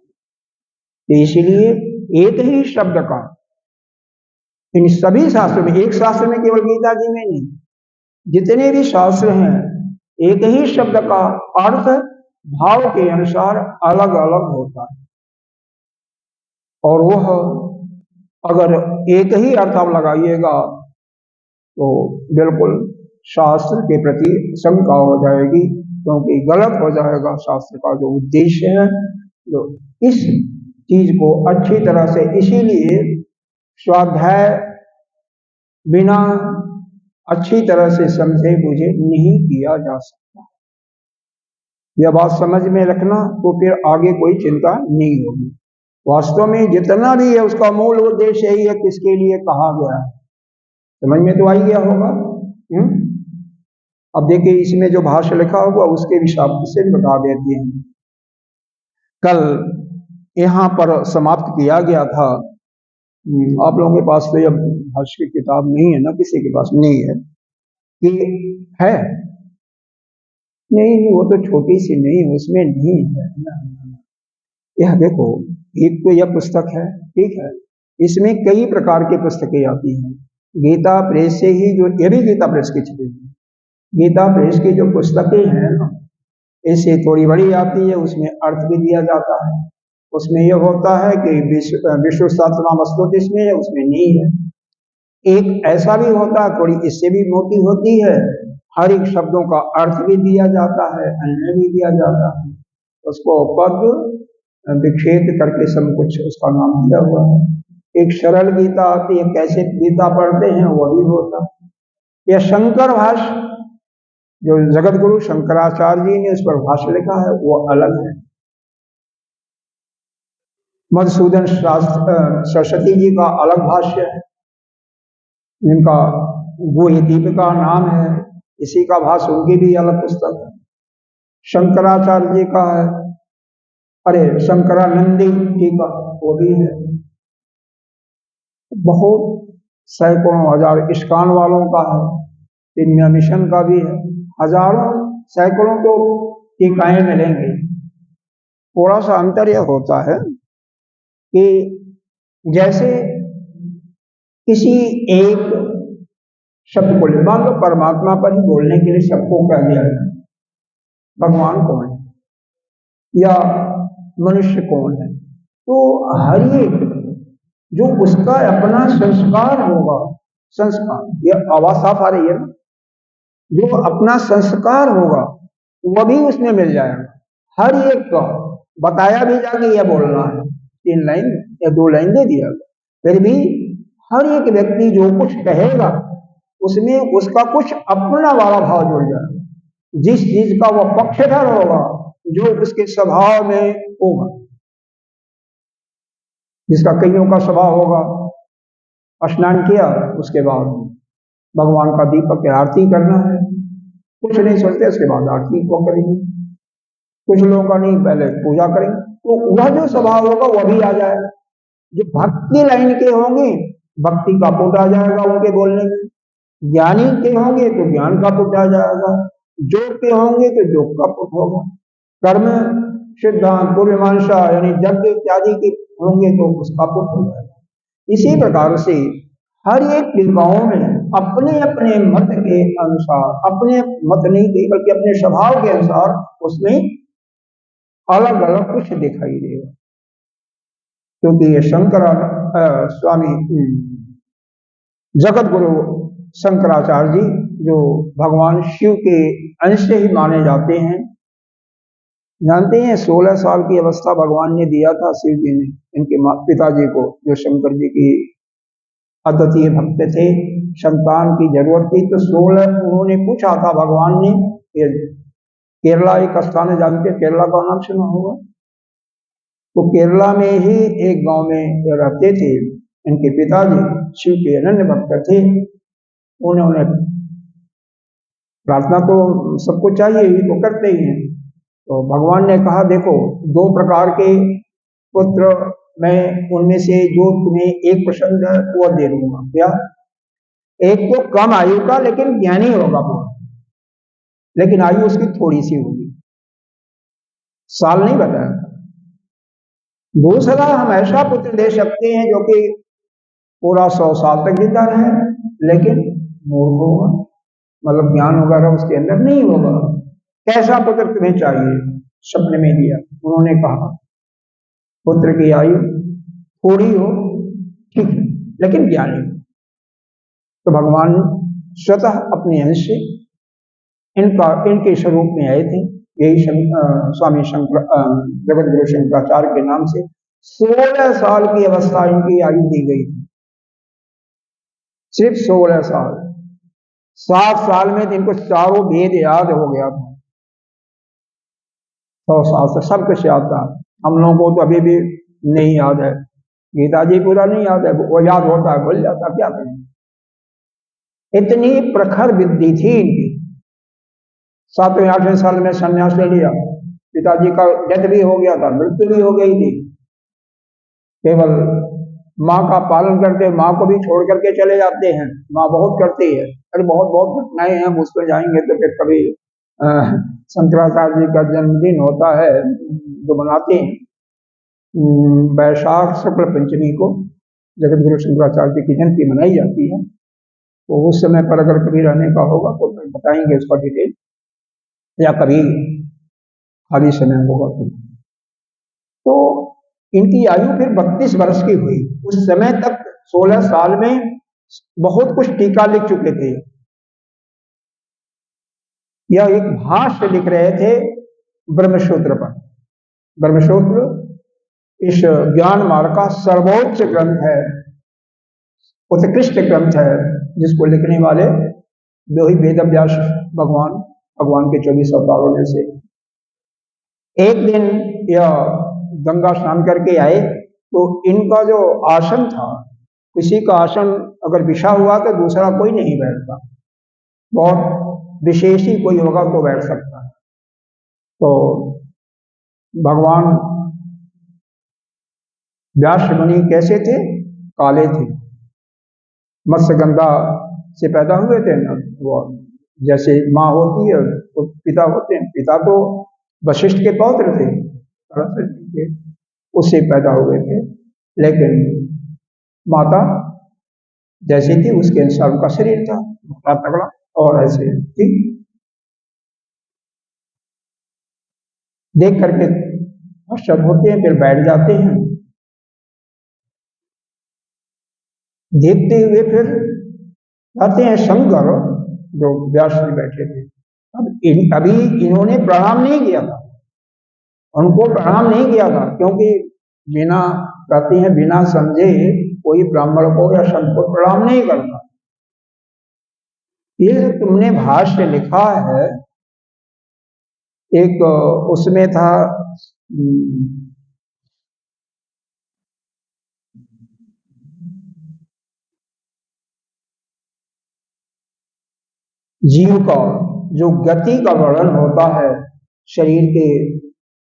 तो इसलिए एक ही शब्द का इन सभी शास्त्रों में, एक शास्त्र में केवल गीता जी में नहीं, जितने भी शास्त्र हैं, एक ही शब्द का अर्थ भाव के अनुसार अलग अलग होता है। और वह अगर एक ही अर्थ आप लगाइएगा तो बिल्कुल शास्त्र के प्रति शंका हो जाएगी, क्योंकि गलत हो जाएगा शास्त्र का जो उद्देश्य है। जो इस चीज को अच्छी तरह से, इसीलिए स्वाध्याय बिना अच्छी तरह से समझे बुझे नहीं किया जा सकता। यह बात समझ में रखना, तो फिर आगे कोई चिंता नहीं होगी। वास्तव में जितना भी है उसका मूल उद्देश्य यही है, किसके लिए कहा गया है, समझ में तो आ ही गया होगा। अब देखिए इसमें जो भाष्य लिखा होगा उसके हिसाब से बता देते हैं। कल यहाँ पर समाप्त किया गया था। आप लोगों के पास तो यह भाष्य की किताब नहीं है ना, किसी के पास नहीं है कि है? नहीं, वो तो छोटी सी नहीं, उसमें नहीं है ना। यह देखो, एक तो यह पुस्तक है, ठीक है, इसमें कई प्रकार की पुस्तकें आती हैं। गीता प्रेस से ही, जो ये भी गीता प्रेस की छपी हुई, गीता प्रेस की जो पुस्तकें हैं ना, इससे थोड़ी बड़ी आती है, उसमें अर्थ भी दिया जाता है। उसमें यह होता है कि विश्व सहस्रनाम स्तोत्र इसमें है, उसमें नहीं है। एक ऐसा भी होता है, थोड़ी इससे भी मोटी होती है, हर एक शब्दों का अर्थ भी दिया जाता है, अन्य भी दिया जाता है, उसको पद विक्षेप करके सब कुछ उसका नाम दिया हुआ है। एक सरल गीता आती है, कैसे गीता पढ़ते हैं वह भी होता है। यह शंकर भाष्य, जो जगत गुरु शंकराचार्य जी ने उस पर भाष्य लिखा है, वो अलग है। मधुसूदन सरस्वती जी का अलग भाष्य है, जिनका गुह्य दीपिका नाम है, इसी का भाष्य उनकी भी अलग पुस्तक है। शंकराचार्य जी का है, अरे शंकरानंदी जी का वो भी है। बहुत सैकड़ों हजार इस्कान वालों का है, तिन्या मिशन का भी है, हजारों सैकड़ों तो टीकाएं मिलेंगे। थोड़ा सा अंतर यह होता है कि जैसे किसी एक शब्द को, मान लो परमात्मा पर ही बोलने के लिए सबको कह दिया है भगवान कौन है या मनुष्य कौन है, तो हर एक जो उसका अपना संस्कार होगा, संस्कार, यह आवाज साफ आ रही है ना, जो अपना संस्कार होगा वह भी उसमें मिल जाएगा। हर एक का बताया भी जाके यह बोलना है, 3 लाइन या 2 लाइन दे दिया, फिर भी हर एक व्यक्ति जो कुछ कहेगा उसमें उसका कुछ अपना वाला भाव जुड़ जाएगा। जिस चीज का वह पक्षधर होगा, जो उसके स्वभाव में होगा, जिसका कईयों का स्वभाव होगा, स्नान किया उसके बाद भगवान का दीपक की आरती करना है, कुछ नहीं सोचते उसके बाद आरती को करेंगे। कुछ लोगों का नहीं, पहले पूजा करेंगे, तो वह जो स्वभाव होगा वह भी आ जाएगा। जो भक्ति लाइन के होंगे भक्ति का पुट आ जाएगा उनके बोलने में, ज्ञानी के होंगे तो ज्ञान का पुट आ जाएगा, योग के होंगे तो योग का पुट होगा, कर्म सिद्धांत पूर्वमीमांसा यानी यज्ञ इत्यादि के होंगे तो उसका पुत्र होगा। इसी प्रकार से हर एक विवाहों में अपने अपने मत के अनुसार, अपने मत नहीं थे बल्कि अपने स्वभाव के अनुसार उसमें अलग अलग कुछ दिखाई देगा। क्योंकि ये स्वामी जगत गुरु शंकराचार्य जी जो भगवान शिव के अंश से ही माने जाते हैं, जानते हैं 16 साल की अवस्था भगवान ने दिया था शिव जी ने इनके पिताजी को, जो शंकर जी की अद्वितीय भक्त थे, संतान की जरूरत थी तो 16 उन्होंने पूछा था भगवान ने। केरला एक स्थान है, जानते हैं केरला का नाम सुना होगा, तो केरला में ही एक गांव में रहते थे इनके पिताजी, शिव के अनन्य भक्त थे। उन्होंने प्रार्थना तो सबको चाहिए ही, तो करते ही हैं। तो भगवान ने कहा देखो 2 प्रकार के पुत्र मैं उनमें से जो तुम्हें एक पसंद है वो दे दूंगा। क्या? एक तो कम आयु का लेकिन ज्ञानी होगा वो, लेकिन आयु उसकी थोड़ी सी होगी, साल नहीं बताया। दूसरा हम ऐसा पुत्र दे सकते हैं जो कि पूरा 100 साल तक जिंदा रहे लेकिन मूर्ख होगा, मतलब ज्ञान वगैरह उसके अंदर नहीं होगा। कैसा पुत्र तुम्हें चाहिए? सपने में दिया। उन्होंने कहा पुत्र की आयु थोड़ी हो, ठीक है, लेकिन ज्ञानी। तो भगवान स्वतः अपने अंश से इनके स्वरूप में आए थे। यही स्वामी शंकर जगत गुरु शंकराचार्य के नाम से 16 साल की अवस्था इनकी आयु दी गई थी, सिर्फ 16 साल। 7 साल में इनको चारों वेद याद हो गया था। 100 साल से सब कुछ याद था। हम लोगों को तो अभी भी नहीं याद है, गीता जी पूरा नहीं याद है, वो याद होता है भूल जाता, क्या करें। इतनी प्रखर विद्धि थी इनकी। 7वें 8वें साल में संन्यास ले लिया, पिताजी का डेथ भी हो गया था, मृत्यु भी हो गई थी। केवल माँ का पालन करते, माँ को भी छोड़ करके चले जाते हैं। माँ बहुत करती है, अरे बहुत बहुत घटनाएं हैं, उस पर जाएंगे तो फिर कभी शंकराचार्य जी का जन्मदिन होता है जो मनाते हैं वैशाख शुक्ल पंचमी को, जगत गुरु शंकराचार्य जी की जयंती मनाई जाती है। तो उस समय पर अगर कभी रहने का होगा तो बताएंगे उसका डिटेल, या कभी खाली समय होगा तो। इनकी आयु फिर 32 वर्ष की हुई। उस समय तक 16 साल में बहुत कुछ टीका लिख चुके थे। यह एक भाष्य लिख रहे थे ब्रह्मसूत्र पर। ब्रह्मसूत्र इस ज्ञान मार्ग का सर्वोच्च ग्रंथ है, उत्कृष्ट ग्रंथ है, जिसको लिखने वाले दो ही वेदव्यास भगवान के 24 अवतारों में से। एक दिन यह गंगा स्नान करके आए तो इनका जो आसन था, किसी का आसन अगर बिछा हुआ तो दूसरा कोई नहीं बैठता, बहुत विशेष ही कोई होगा तो बैठ सकता है। तो भगवान व्यास मुनि कैसे थे? काले थे, मत्स्यगंधा से पैदा हुए थे ना, वो जैसे माँ होती है तो पिता होते हैं, पिता तो वशिष्ठ के पौत्र थे, उससे पैदा हुए थे, लेकिन माता जैसी थी उसके अनुसार उनका शरीर था, मोटा तगड़ा और ऐसे थी। देख करके आश्चर्य होते हैं, फिर बैठ जाते हैं। देखते हुए फिर आते हैं शंकर जो व्यास जी बैठे थे। अभी इन्होंने प्रणाम नहीं किया था, उनको प्रणाम नहीं किया था, क्योंकि बिना कहते हैं बिना समझे कोई ब्राह्मण को या संत को प्रणाम नहीं करता। ये तुमने भाष्य लिखा है, एक उसमें था जीव का जो गति का वर्णन होता है शरीर के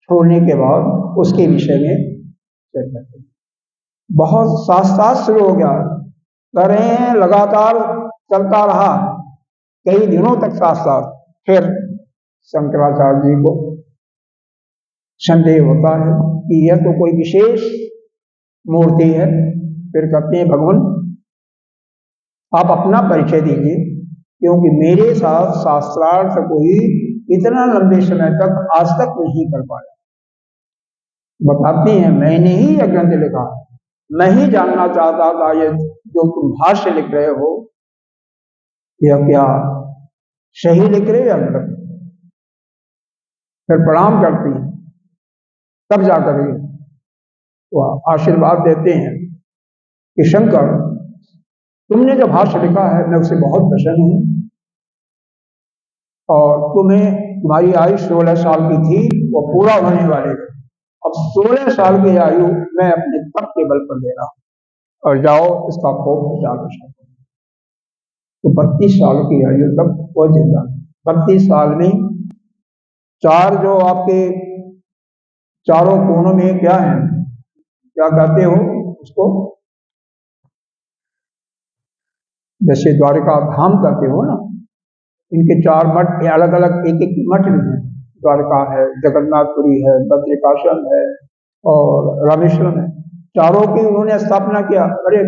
छोड़ने के बाद, उसके विषय में बहुत शास्त्र शुरू हो गया, कर रहे हैं, लगातार चलता रहा कई दिनों तक शास्त्र। फिर शंकराचार्य जी को संदेह होता है कि यह तो कोई विशेष मूर्ति है। फिर कहते हैं भगवान आप अपना परिचय दीजिए, क्योंकि मेरे साथ शास्त्रार्थ कोई इतना लंबे समय तक आज तक नहीं कर पाया। बताते हैं मैंने ही यह ग्रंथ लिखा है, मैं ही जानना चाहता था ये जो तुम भाष्य लिख रहे हो यह क्या सही लिख रहे हो या गलत। फिर प्रणाम करती हैं, तब जाकर वो आशीर्वाद देते हैं कि शंकर तुमने जो भाष्य लिखा है मैं उससे बहुत प्रसन्न हूं, और तुम्हारी आयु 16 साल की थी वो पूरा होने वाले थे। अब 16 साल की आयु मैं अपने तप के बल पर दे रहा हूं, और जाओ इसका खूब प्रचार प्रसार करो। तो 32 साल की आयु तक वो जिंदा। 32 साल में चार जो आपके चारों कोनों में क्या है, क्या कहते हो उसको, जैसे द्वारिका धाम कहते हो ना, इनके चार मठ अलग अलग एक एक मठ भी हैं। द्वारका है, जगन्नाथपुरी है, बद्रिकाश्रम है और रामेश्वरम है। चारों की उन्होंने स्थापना किया। अरे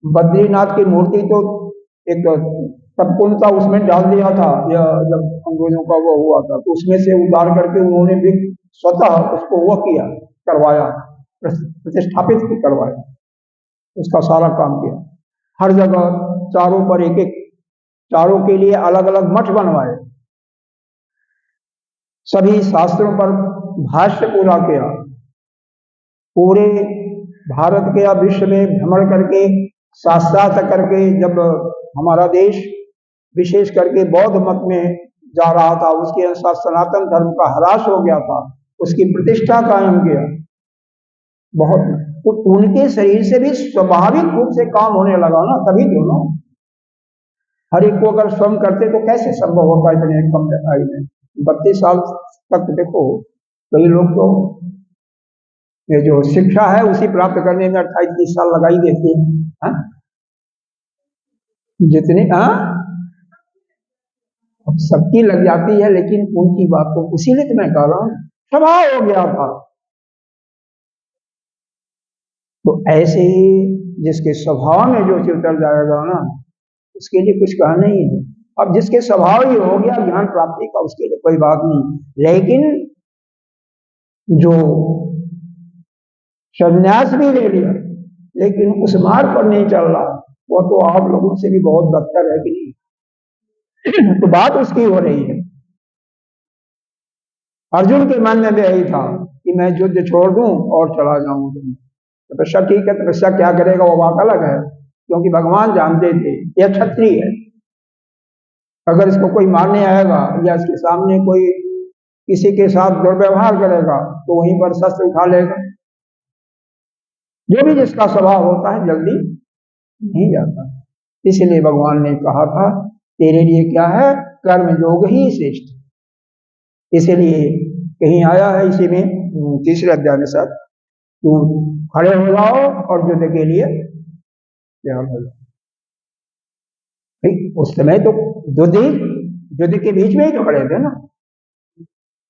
बद्रीनाथ की मूर्ति तो एक तपकुंड था उसमें डाल दिया था, या जब अंग्रेजों का वो हुआ था तो उसमें से उतार करके उन्होंने भी स्वतः उसको वो किया, करवाया, प्रतिष्ठापित करवाया, उसका सारा काम किया। हर जगह चारों पर एक एक, चारों के लिए अलग अलग मठ बनवाए, सभी शास्त्रों पर भाष्य पूरा किया, पूरे भारत के या विश्व में भ्रमण करके शास्त्रार्थ करके, जब हमारा देश विशेष करके बौद्ध मत में जा रहा था, उसके अनुसार सनातन धर्म का ह्रास हो गया था, उसकी प्रतिष्ठा कायम किया बहुत। तो उनके शरीर से भी स्वाभाविक रूप से काम होने लगा ना, तभी दोनों हर एक को अगर स्वयं करते तो कैसे संभव होता इतने कम आयु में। 32 साल तक देखो, कई लोग तो ये जो शिक्षा है उसी प्राप्त करने में 28-30 साल लगा ही देते हैं। जितनी सबकी लग जाती है, लेकिन उनकी बात तो इसीलिए तो मैं कह रहा हूं स्वभाव हो गया था। तो ऐसे ही जिसके स्वभाव में जो उतर जाएगा ना, उसके लिए कुछ कहना नहीं है। अब जिसके स्वभाव ही हो गया ज्ञान प्राप्ति का, उसके लिए कोई बात नहीं। लेकिन जो संन्यास भी ले लिया लेकिन उस मार्ग पर नहीं चल रहा, वो तो आप लोगों से भी बहुत बदतर है कि नहीं। तो बात उसकी हो रही है। अर्जुन के मन में भी यही था कि मैं युद्ध छोड़ दूं और चला जाऊं। तपस्या ठीक है, तपस्या क्या करेगा वो बात अलग है, क्योंकि भगवान जानते थे यह क्षत्रिय है, अगर इसको कोई मारने आएगा या इसके सामने कोई किसी के साथ दुर्व्यवहार करेगा तो वहीं पर शस्त्र उठा लेगा। जो भी जिसका स्वभाव होता है जल्दी नहीं जाता। इसलिए भगवान ने कहा था तेरे लिए क्या है, कर्म योग ही श्रेष्ठ। इसीलिए कहीं आया है इसी में तीसरे अध्याय में सर, तू खड़े हो जाओ और युद्ध के लिए तैयार हो जाओ। उस समय तो युद्ध के बीच में ही तो खड़े थे ना,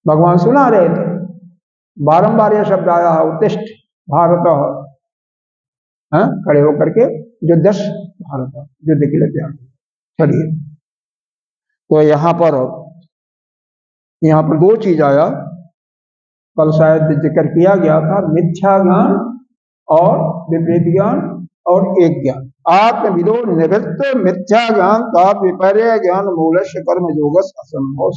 भगवान सुना रहे थे, बारंबार यह शब्द आया है उत्तिष्ठ भारत, खड़े होकर के जो 10 भारत युद्ध के लिए तैयार। चलिए, तो यहाँ पर दो चीज आया, कल शायद जिक्र किया गया था, मिथ्या ज्ञान और विपरीत ज्ञान और एक ज्ञान। आत्मविदो निवृत्त मिथ्या ज्ञान ताप विपर्य ज्ञान मूलस्य कर्म योगस असंभव।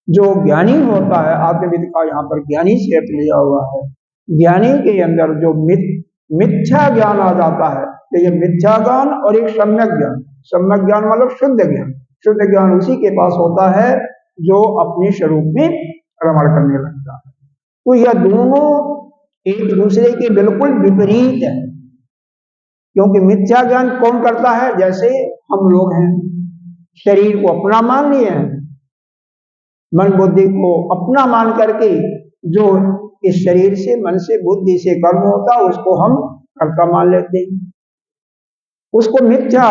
जो ज्ञानी होता है, आत्मविद का यहाँ पर ज्ञानी से अर्थ लिया हुआ है, ज्ञानी के अंदर जो मिथ्या ज्ञान आ जाता है, तो ये मिथ्या ज्ञान और एक सम्यक ज्ञान। सम्यक ज्ञान मतलब शुद्ध ज्ञान। शुद्ध ज्ञान उसी के पास होता है जो अपने स्वरूप में रमण करने लगता है। तो यह दोनों एक दूसरे के बिल्कुल विपरीत है, क्योंकि मिथ्या ज्ञान कौन करता है, जैसे हम लोग हैं, शरीर को अपना मान लिए हैं, मन बुद्धि को अपना मान करके जो इस शरीर से मन से बुद्धि से कर्म होता है उसको हम कर्ता मान लेते हैं। उसको मिथ्या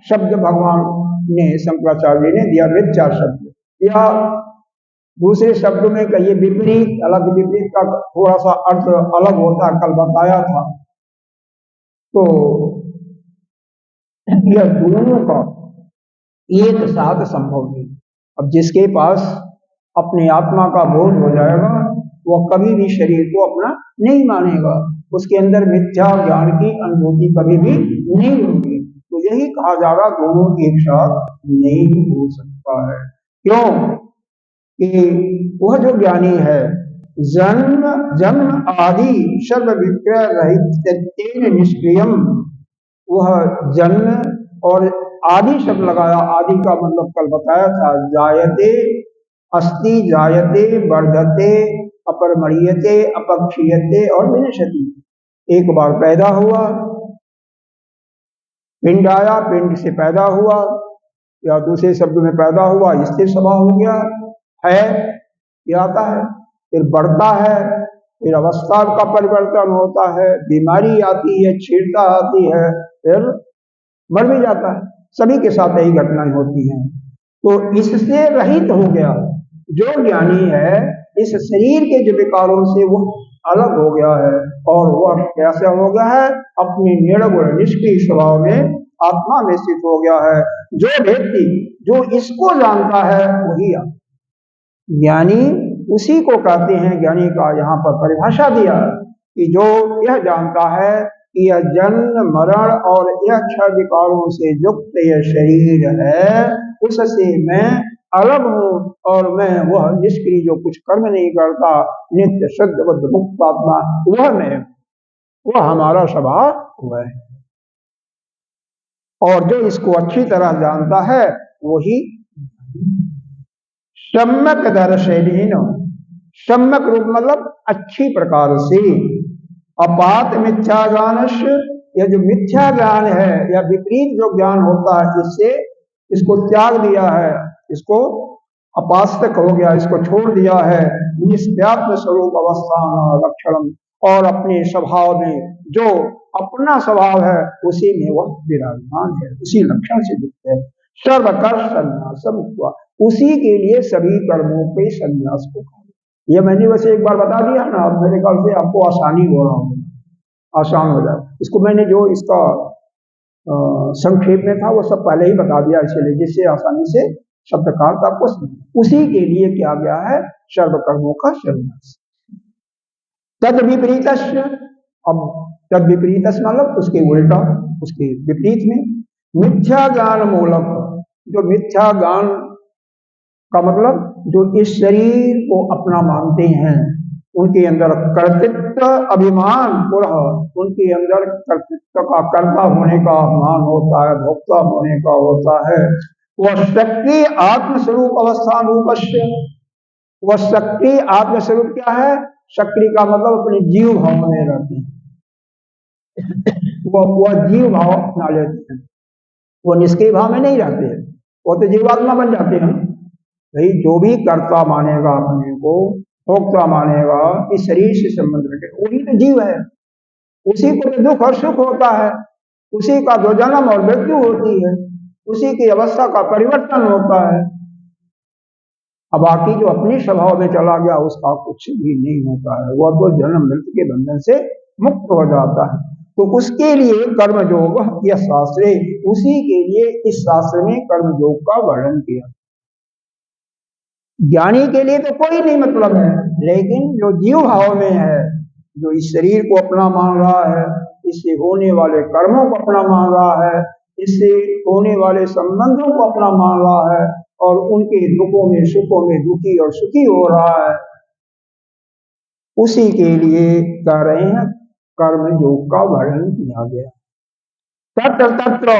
शब्द भगवान ने, शंकराचार्य ने दिया मिथ्या शब्द, या दूसरे शब्दों में कहिए विपरीत अलग, विपरीत का थोड़ा सा अर्थ अलग होता है, कल बताया था। तो यह दोनों का एक साथ संभव नहीं। अब जिसके पास अपनी आत्मा का बोध हो जाएगा वह कभी भी शरीर को अपना नहीं मानेगा, उसके अंदर मिथ्या ज्ञान की अनुभूति कभी भी नहीं होगी। तो यही कहा जा रहा दोनों एक साथ नहीं हो सकता है। क्यों कि वह जो ज्ञानी है जन्म जन्म आदि सर्व विक्रय रहित निष्क्रियम, वह जन्म और आदि शब्द लगाया, आदि का मतलब कल बताया था, जायते अस्ति जायते वर्धते अपरमणीयते अपक्षीयते और विनश्यति। एक बार पैदा हुआ, पिंड आया, पिंड से पैदा हुआ, या दूसरे शब्द में पैदा हुआ स्थिर स्वभाव हो गया है, ये आता है, फिर बढ़ता है, फिर अवस्था का परिवर्तन होता है, बीमारी आती है, छीड़ता आती है, फिर मर भी जाता है। सभी के साथ यही घटनाएं होती हैं। तो इससे रहित हो गया जो ज्ञानी है, इस शरीर के जो विकारों से वो अलग हो गया है, और वह कैसा हो गया है, अपने निर्गुण निष्क्रिय स्वभाव में आत्मा में स्थित हो गया है। जो व्यक्ति जो इसको जानता है वही ज्ञानी, उसी को कहते हैं। ज्ञानी का यहाँ पर परिभाषा दिया कि जो यह जानता है कि यह जन्म मरण और यह क्षय विकारों से युक्त यह शरीर है, उससे मैं अलग हूँ, और मैं वह निष्क्रिय जो कुछ कर्म नहीं करता, नित्य शुद्ध बुद्ध मुक्त आत्मा, वह मैं, वह हमारा स्वभाव हुआ है। और जो इसको अच्छी तरह जानता है वही सम्यक दर्शनीन, सम्यक रूप मतलब अच्छी प्रकार से, अपात मिथ्या ज्ञानस्य, यह जो मिथ्या ज्ञान है या विपरीत जो ज्ञान होता है, इससे इसको त्याग दिया है, इसको अपास्तक हो गया, इसको छोड़ दिया है। निष्व्याप्त स्वरूप अवस्थान लक्षण, और अपने स्वभाव में जो अपना स्वभाव है उसी में वह विराजमान है, उसी लक्षण से युक्त है। सर्वकर्म संन्यास हुआ, उसी के लिए सभी कर्मों के संन्यास को कहा। यह मैंने वैसे एक बार बता दिया ना, अब मेरे ख्याल से आपको आसानी हो रहा हो, आसान हो जाए। इसको मैंने जो इसका संक्षेप में था वो सब पहले ही बता दिया, इसलिए जिससे आसानी से शब्द का अर्थ आपको समझ। उसी के लिए क्या गया है, सर्व कर्मों का संन्यास। तद विपरीत, अब तद विपरीत मतलब उसके उल्टा, उसके विपरीत में मिथ्या ज्ञान मूलक, जो मिथ्या ज्ञान का मतलब जो इस शरीर को अपना मानते हैं, उनके अंदर कर्तृत्व अभिमान, उनके अंदर कर्तृत्व का कर्ता होने का अभिमान होता है, भोक्ता होने का होता है। वह सक्रिय आत्मस्वरूप अवस्थान रूपस्य, वह सक्रिय आत्मस्वरूप क्या है, सक्रिय का मतलब अपने जीव भाव में रहते हैं, वह जीव भाव अपना लेते हैं, वो निष्क्रिय भाव में नहीं रहते हैं, वो तो जीवात्मा बन जाते हैं। भाई जो भी कर्ता मानेगा अपने को, भोक्ता मानेगा, इस शरीर से संबंध रखे, वही तो जीव है, उसी को तो दुख और सुख होता है, उसी का दो जन्म और मृत्यु होती है, उसी की अवस्था का परिवर्तन होता है। अब बाकी जो अपने स्वभाव में चला गया उसका कुछ भी नहीं होता है, वह तो जन्म मृत्यु के बंधन से मुक्त हो जाता है। तो उसके लिए कर्म योग यह शास्त्र, उसी के लिए इस शास्त्र में कर्म योग का वर्णन किया। ज्ञानी के लिए तो कोई नहीं मतलब है, लेकिन जो जीव भाव में है, जो इस शरीर को अपना मान रहा है, इससे होने वाले कर्मों को अपना मान रहा है, इससे होने वाले संबंधों को अपना मान रहा है, और उनके दुखों में सुखों में दुखी और सुखी हो रहा है, उसी के लिए कह रहे हैं कर्म योग का वर्णन किया गया। तत्र तत्र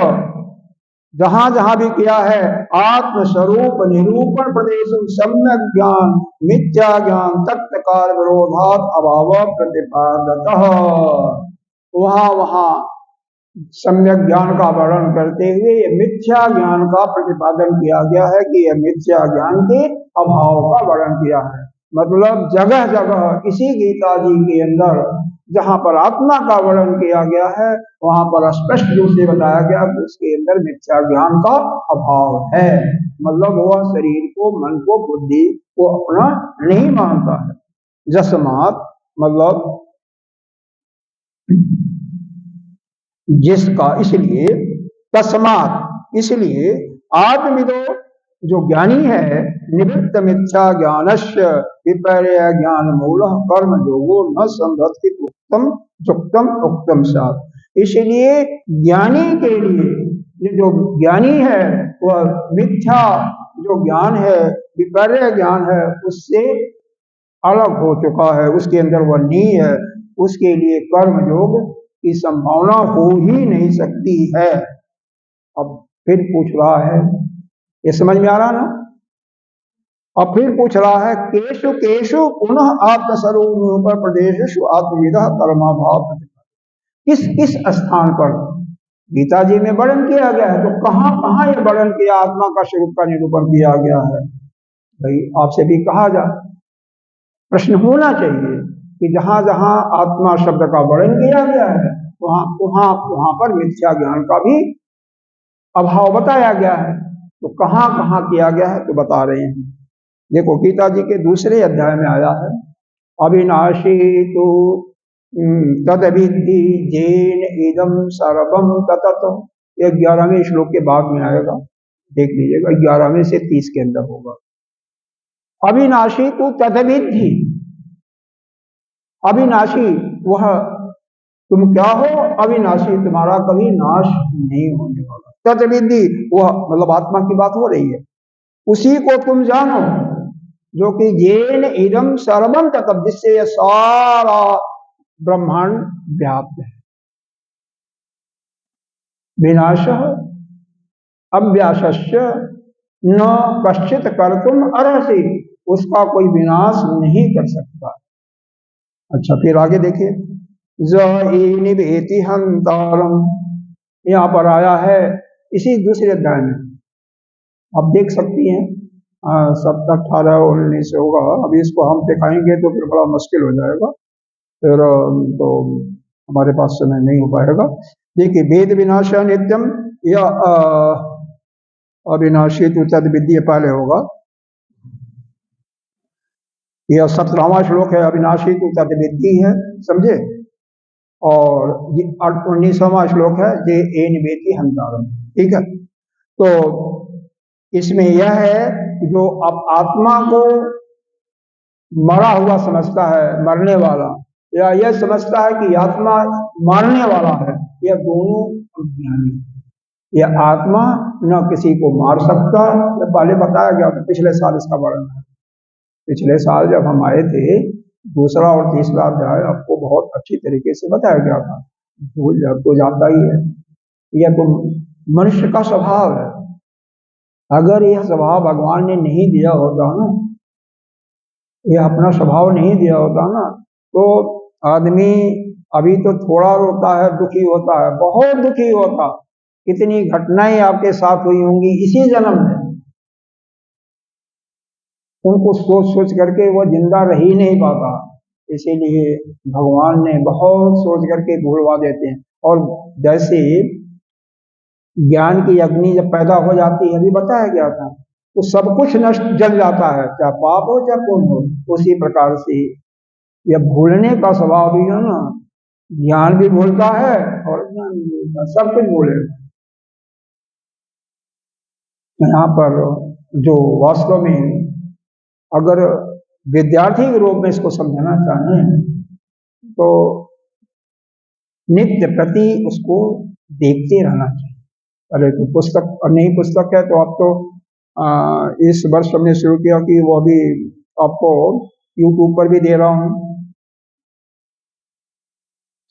जहां जहां भी किया है, आत्मस्वरूप निरूपण प्रदेश सम्यक ज्ञान मिथ्या ज्ञान तत्काल विरोधात अभाव प्रतिपादतः, वहां वहां सम्यक ज्ञान का वर्णन करते हुए ये मिथ्या ज्ञान का प्रतिपादन किया गया है कि यह मिथ्या ज्ञान के अभाव का वर्णन किया है। मतलब जगह जगह इसी गीता जी के अंदर जहां पर आत्मा का वर्णन किया गया है वहां पर स्पष्ट रूप से बताया गया कि उसके अंदर मिथ्या ज्ञान का अभाव है। मतलब वह शरीर को, मन को, बुद्धि को अपना नहीं मानता है। जसमात मतलब जिसका, इसलिए तस्मात इसलिए आत्मविदो जो ज्ञानी है, निवृत्त मिथ्या ज्ञानस्य विपर्य ज्ञान मूल कर्म योगो न संभवति उत्तम युक्तम उक्तम सात। इसलिए ज्ञानी के लिए, ये जो ज्ञानी है वह मिथ्या जो ज्ञान है, विपर्य ज्ञान है, उससे अलग हो चुका है, उसके अंदर वह नहीं है। उसके लिए कर्म योग की संभावना हो ही नहीं सकती है। अब फिर पूछ रहा है, ये समझ में आ रहा ना? और फिर पूछ रहा है केशु केशु पुनः आत्मस्वरूप प्रदेशु आत्मविदा कर्माभाव, किस किस स्थान पर गीता जी में वर्णन किया गया है, तो कहां कहां यह वर्णन किया, आत्मा का स्वरूप का निरूपण किया गया है। भाई आपसे भी कहा जा, प्रश्न होना चाहिए कि जहां जहां आत्मा शब्द का वर्णन किया गया है वहां वहां वहां पर मिथ्या ज्ञान का भी अभाव बताया गया है। तो कहां कहां किया गया है तो बता रहे हैं। देखो गीता जी के दूसरे अध्याय में आया है, अविनाशी तो तद विद्धि जेन इदम सर्वम ततत। ये 11वें श्लोक के बाद में आएगा, देख लीजिएगा, 11वें से 30 के अंदर होगा। अविनाशी तो तद विद्धि, अविनाशी वह तुम क्या हो, अविनाशी तुम्हारा कभी नाश नहीं होने वाला। तद विद्धि वह मतलब आत्मा की बात हो रही है, उसी को तुम जानो जो कि जेन इदम सर्वम ततः, जिससे यह सारा ब्रह्मांड व्याप्त है। विनाश अव्यास्य न कश्चित कर्तुम अर्हसि, उसका कोई विनाश नहीं कर सकता। अच्छा फिर आगे देखिए, निवेति हंतारम, यहाँ पर आया है इसी दूसरे अध्याय में, आप देख सकती हैं 17, 18, 19 होगा। अभी इसको हम दिखाएंगे तो फिर बड़ा मुश्किल हो जाएगा, फिर तो हमारे पास समय नहीं हो पाएगा। देखिए, वेद विनाश नित्यम या अविनाशी तो तद विद्य पहले होगा, यह 17वां श्लोक है, अविनाशी तो तद विद्धि है, समझे। और 19वां श्लोक है जे ए निवेति हंतारम, ठीक है। तो इसमें यह है कि जो अब आत्मा को मरा हुआ समझता है, मरने वाला, या यह समझता है कि आत्मा मारने वाला है, यह दोनों अज्ञानी। यह आत्मा न किसी को मार सकता, यह पहले बताया गया, पिछले साल इसका वर्णन है। पिछले साल जब हम आए थे, दूसरा और तीसरा अध्याय आपको बहुत अच्छी तरीके से बताया गया था, भूल तो जाता ही है। यह तो मनुष्य का स्वभाव है। अगर यह स्वभाव भगवान ने नहीं दिया होता ना, यह अपना स्वभाव नहीं दिया होता ना, तो आदमी अभी तो थोड़ा रोता है, दुखी होता है, बहुत दुखी होता। कितनी घटनाएं आपके साथ हुई होंगी इसी जन्म में, उनको सोच सोच करके वो जिंदा रह ही नहीं पाता। इसीलिए भगवान ने बहुत सोच करके भूलवा देते हैं। और जैसे ज्ञान की अग्नि जब पैदा हो जाती है, अभी बताया गया था, तो सब कुछ नष्ट जल जाता है, चाहे पाप हो चाहे पुण्य हो। उसी प्रकार से यह भूलने का स्वभाव भी है ना, ज्ञान भी भूलता है और ज्ञान भी भूलता है, सब कुछ भूलेगा। यहाँ पर जो वास्तव में अगर विद्यार्थी के रूप में इसको समझना चाहें तो नित्य प्रति उसको देखते रहना चाहिए। अरे तो पुस्तक और नई पुस्तक है तो आप तो इस वर्ष हमने शुरू किया कि वो अभी आपको यूट्यूब पर भी दे रहा हूँ,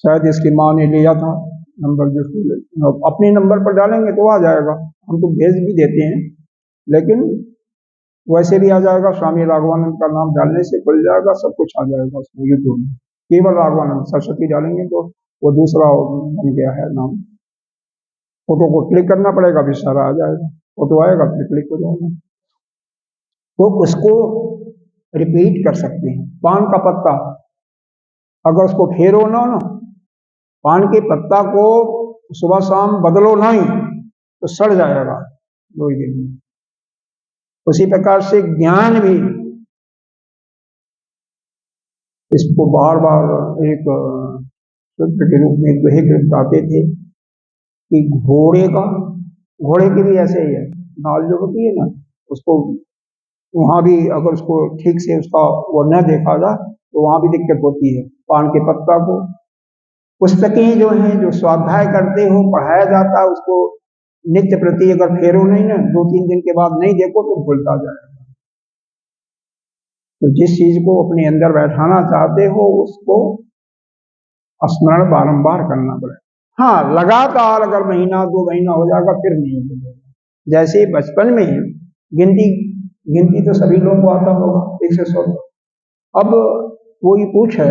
शायद इसकी माँ ने लिया था नंबर, जिसको अपने नंबर पर डालेंगे तो आ जाएगा, हम तो भेज भी देते हैं, लेकिन वैसे भी आ जाएगा। स्वामी राघवानंद का नाम डालने से खुल जाएगा, सब कुछ आ जाएगा उसमें यूट्यूब में। केवल राघवानंद सरस्वती डालेंगे तो वो दूसरा बन गया है नाम। फोटो को क्लिक करना पड़ेगा, फिर सारा आ जाएगा, फोटो आएगा फिर क्लिक हो जाएगा। तो उसको रिपीट कर सकते हैं। पान का पत्ता अगर उसको फेरो ना, पान के पत्ता को सुबह शाम बदलो नहीं तो सड़ जाएगा 2 ही दिन में। उसी प्रकार से ज्ञान भी, इसको बार बार एक सूत्र के रूप में दोहे के बताते थे कि घोड़े की भी ऐसे ही है, नाल जो होती है ना, उसको वहां भी अगर उसको ठीक से उसका वो न देखा जाए तो वहां भी दिक्कत होती है। पान के पत्ता को, पुस्तकें जो हैं, जो स्वाध्याय करते हो, पढ़ाया जाता है, उसको नित्य प्रति अगर फेरो नहीं ना, 2-3 दिन के बाद नहीं देखो तो भूलता जाएगा। तो जिस चीज को अपने अंदर बैठाना चाहते हो उसको स्मरण बारंबार करना पड़ेगा। हाँ, लगातार अगर महीना 2 महीना हो जाएगा फिर नहीं भूलेगा। जैसे बचपन में गिनती गिनती तो सभी लोगों को आता होगा 1 से 100। अब कोई पूछे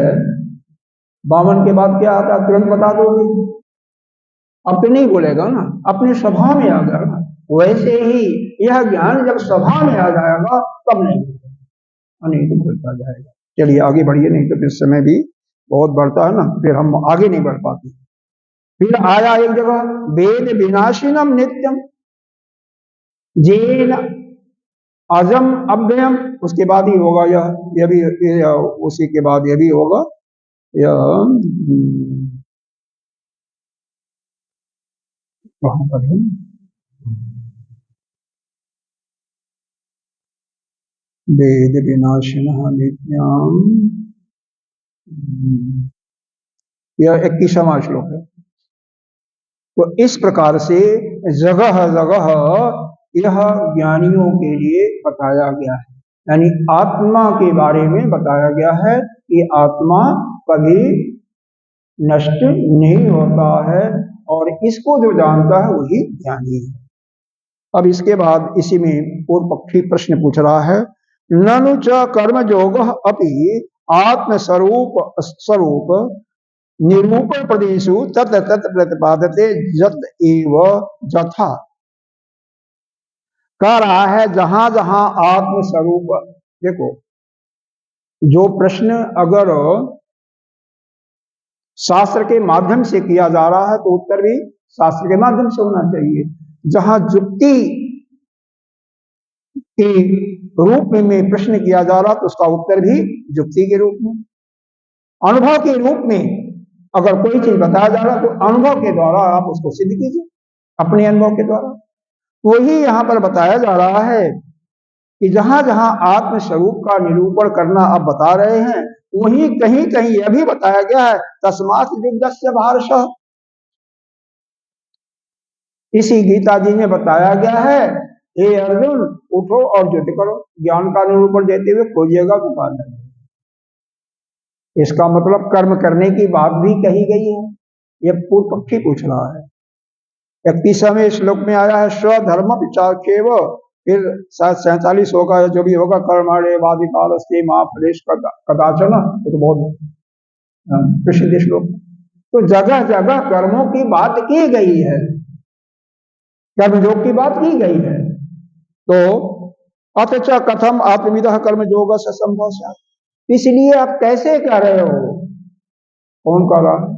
52 के बाद क्या आता, तुरंत बता दोगे? अब तो नहीं बोलेगा ना, अपने स्वभाव में आ जाएगा। वैसे ही यह ज्ञान जब स्वभाव में आ जाएगा तब नहीं भूलेगा, नहीं तो भूलता जाएगा। चलिए आगे बढ़िए, नहीं तो फिर समय भी बहुत बढ़ता है ना, फिर हम आगे नहीं बढ़ पाते। फिर आया एक जगह, वेद विनाशिनम नित्यम जेन अजम अव्ययम, उसके बाद ही होगा यह भी, उसी के बाद यह भी होगा। यह वहां पर है, वेद विनाशिन नित्यम, यह 21वां श्लोक है। तो इस प्रकार से जगह जगह यह ज्ञानियों के लिए बताया गया है, यानी आत्मा के बारे में बताया गया है कि आत्मा कभी नष्ट नहीं होता है, और इसको जो जानता है वही ज्ञानी है। अब इसके बाद इसी में पूर्व पक्षी प्रश्न पूछ रहा है, ननु च कर्म योग अपि आत्मस्वरूप स्वरूप निरूपण प्रदेशु तत तत प्रतिपादते जत एव जथा। कह रहा है जहां जहां आत्मस्वरूप, देखो जो प्रश्न अगर शास्त्र के माध्यम से किया जा रहा है तो उत्तर भी शास्त्र के माध्यम से होना चाहिए। जहां युक्ति के रूप में प्रश्न किया जा रहा तो उसका उत्तर भी युक्ति के रूप में। अनुभव के रूप में अगर कोई चीज बताया जा रहा तो अनुभव के द्वारा आप उसको सिद्ध कीजिए, अपने अनुभव के द्वारा। वही यहां पर बताया जा रहा है कि जहां जहां आत्म स्वरूप का निरूपण करना आप बता रहे हैं, वहीं कहीं कहीं यह भी बताया गया है तस्मात् युद्धस्य भारषः। इसी गीता जी में बताया गया है, हे अर्जुन उठो और युद्ध करो, ज्ञान का निरूपण देते हुए खोजिएगा तो पा जाएगा। इसका मतलब कर्म करने की बात भी कही गई है, यह पूर्व पक्षी पूछ रहा है। 31वें श्लोक में आया है स्वधर्म विचारकेव, फिर 47 होगा जो भी होगा, कर्मणे वादिकालस्ते मा फलेश कदाचन, ये तो बहुत प्रसिद्ध श्लोक। तो जगह जगह कर्मों की बात की गई है, कर्मयोग की बात की गई है। तो अथच कथम आत्मविदः कर्मयोग से संभव, इसलिए आप कैसे कह रहे हो? कौन कह रहा है?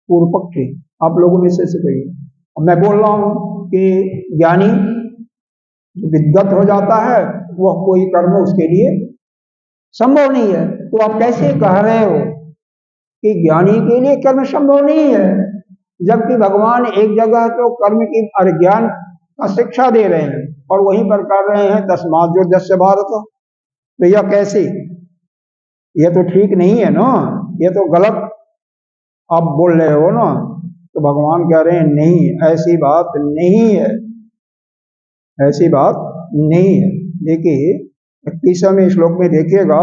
पूर्व पक्षी, आप लोगों में से कहिए। अब मैं बोल रहा हूं कि ज्ञानी विद्गत हो जाता है, वह कोई कर्म उसके लिए संभव नहीं है, तो आप कैसे कह रहे हो कि ज्ञानी के लिए कर्म संभव नहीं है, जबकि भगवान एक जगह तो कर्म की ज्ञान का शिक्षा दे रहे हैं और वहीं पर कर रहे हैं तस्मात् युद्धस्य भारत। तो यह कैसे? यह तो ठीक नहीं है ना, यह तो गलत आप बोल रहे हो ना। तो भगवान कह रहे हैं नहीं, ऐसी बात नहीं है, ऐसी बात नहीं है। देखिए 31वें श्लोक में देखिएगा,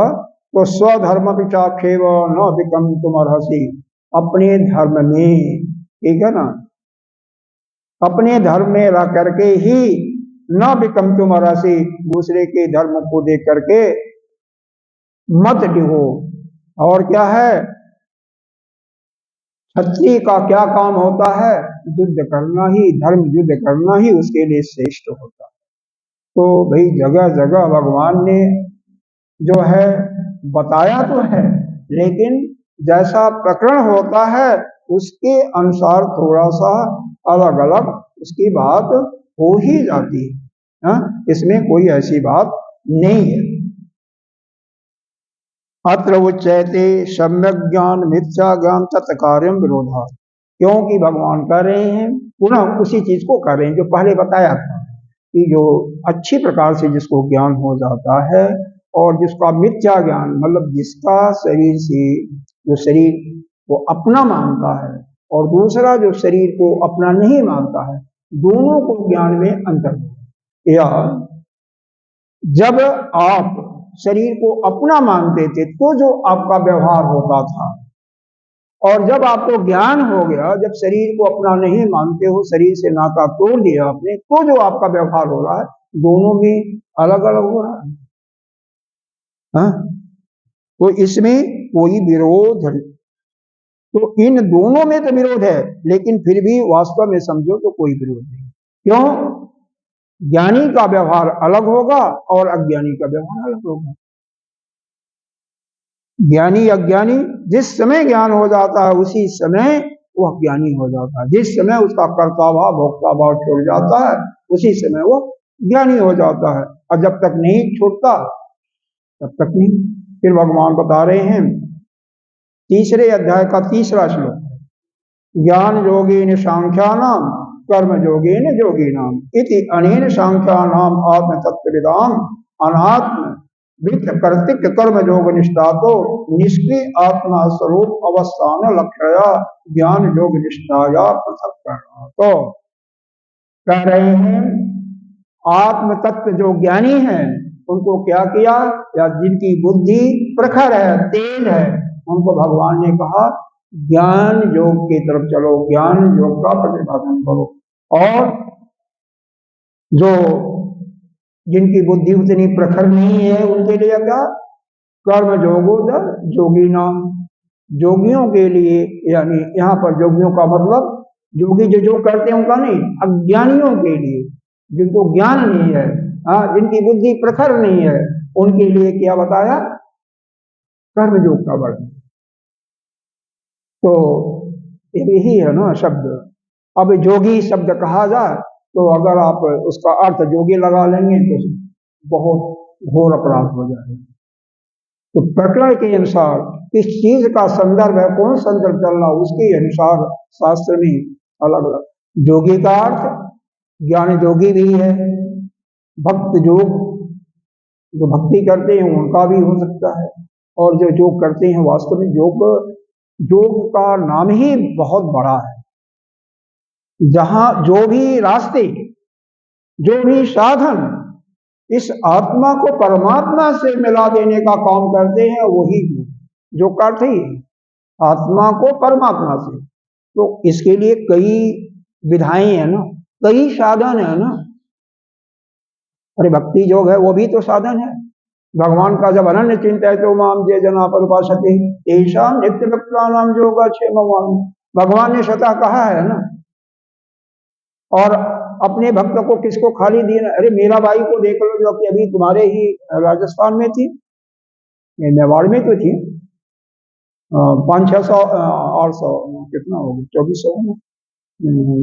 तो स्वधर्म विचाक्षेव न विकम तुम अर्हसि, अपने धर्म में, ठीक है ना, अपने धर्म में रह करके ही न विकम तुम अर्हसि, दूसरे के धर्म को देख करके मत डिहो। और क्या है, क्षत्रिय का क्या काम होता है? युद्ध करना ही, धर्म युद्ध करना ही उसके लिए श्रेष्ठ होता है। तो भाई जगह जगह भगवान ने जो है बताया तो है, लेकिन जैसा प्रकरण होता है उसके अनुसार थोड़ा सा अलग अलग उसकी बात हो ही जाती है। हाँ, इसमें कोई ऐसी बात नहीं है। अत्र उच्यते सम्यक ज्ञान मिथ्या ज्ञान तत्कार्यम विरोधा, क्योंकि भगवान कह रहे हैं पुनः उसी चीज को कर रहे हैं जो पहले बताया था कि जो अच्छी प्रकार से जिसको ज्ञान हो जाता है और जिसका मिथ्या ज्ञान मतलब जिसका शरीर से जो शरीर को अपना मानता है और दूसरा जो शरीर को अपना नहीं मानता है, दोनों को ज्ञान में अंतर है। या जब आप शरीर को अपना मानते थे तो जो आपका व्यवहार होता था, और जब आपको ज्ञान हो गया, जब शरीर को अपना नहीं मानते हो, शरीर से नाता तोड़ दिया आपने, तो जो आपका व्यवहार हो रहा है दोनों में अलग अलग हो रहा है। हाँ? तो इसमें कोई विरोध, तो इन दोनों में तो विरोध है, लेकिन फिर भी वास्तव में समझो तो कोई विरोध नहीं। क्यों? ज्ञानी का व्यवहार अलग होगा और अज्ञानी का व्यवहार अलग होगा। ज्ञानी अज्ञानी जिस समय ज्ञान हो जाता है उसी समय वह ज्ञानी हो जाता है, जिस समय उसका कर्ता भाव भोक्ता भाव छूट जाता है उसी समय वह ज्ञानी हो जाता है, और जब तक नहीं छूटता तब तक नहीं। फिर भगवान बता रहे हैं तीसरे अध्याय का तीसरा श्लोक, ज्ञान योगेन सांख्यानाम कर्म योगेन योगिनाम इति अनेन सांख्यानाम आत्म तत्वविदाम अनात्म वित्त कर्तिक कर्म योग निष्ठा तो निष्क्रिय आत्मा स्वरूप अवस्थान लक्ष्या ज्ञान योग निष्ठाया पृथक करना। तो कह रहे हैं आत्म तत्व जो ज्ञानी है उनको क्या किया, या जिनकी बुद्धि प्रखर है तेज है उनको भगवान ने कहा ज्ञान योग की तरफ चलो, ज्ञान योग का प्रतिपादन करो। और जो जिनकी बुद्धि उतनी प्रखर नहीं है उनके लिए क्या, कर्म योगो जोगी नाम, जोगियों के लिए, यानी यहाँ पर जोगियों का मतलब जोगी जो करते हैं उनका नहीं, अज्ञानियों के लिए जिनको ज्ञान नहीं है, हाँ, जिनकी बुद्धि प्रखर नहीं है उनके लिए क्या बताया, कर्म योग का वर्णन। तो यही है ना शब्द। अब जोगी शब्द कहा जाए तो अगर आप उसका अर्थ जोगी लगा लेंगे तो बहुत घोर अपराध हो जाएगा। तो प्रकरण के अनुसार किस चीज का संदर्भ है, कौन संदर्भ चल रहा उसके अनुसार शास्त्र में अलग अलग। जोगी का अर्थ ज्ञान जोगी भी है, भक्त योग जो भक्ति करते हैं उनका भी हो सकता है, और जो योग करते हैं वास्तव में योग का नाम ही बहुत बड़ा है। जहां जो भी रास्ते, जो भी साधन इस आत्मा को परमात्मा से मिला देने का काम करते हैं वही जो करते ही आत्मा को परमात्मा से, तो इसके लिए कई विधाएं हैं ना, कई साधन है ना। अरे भक्ति योग है वो भी तो साधन है। भगवान का जब अनन्य चिंता है तो माम जे जना पर उपासते ऐसा नित्य भक्ता नाम योग भगवान ने स्वतः कहा है ना। और अपने भक्त को किसको खाली दिए, अरे मीरा बाई को देख लो जो कि अभी तुम्हारे ही राजस्थान में थी, मेवाड़ में तो थी, 500-600 800 कितना हो गया 2400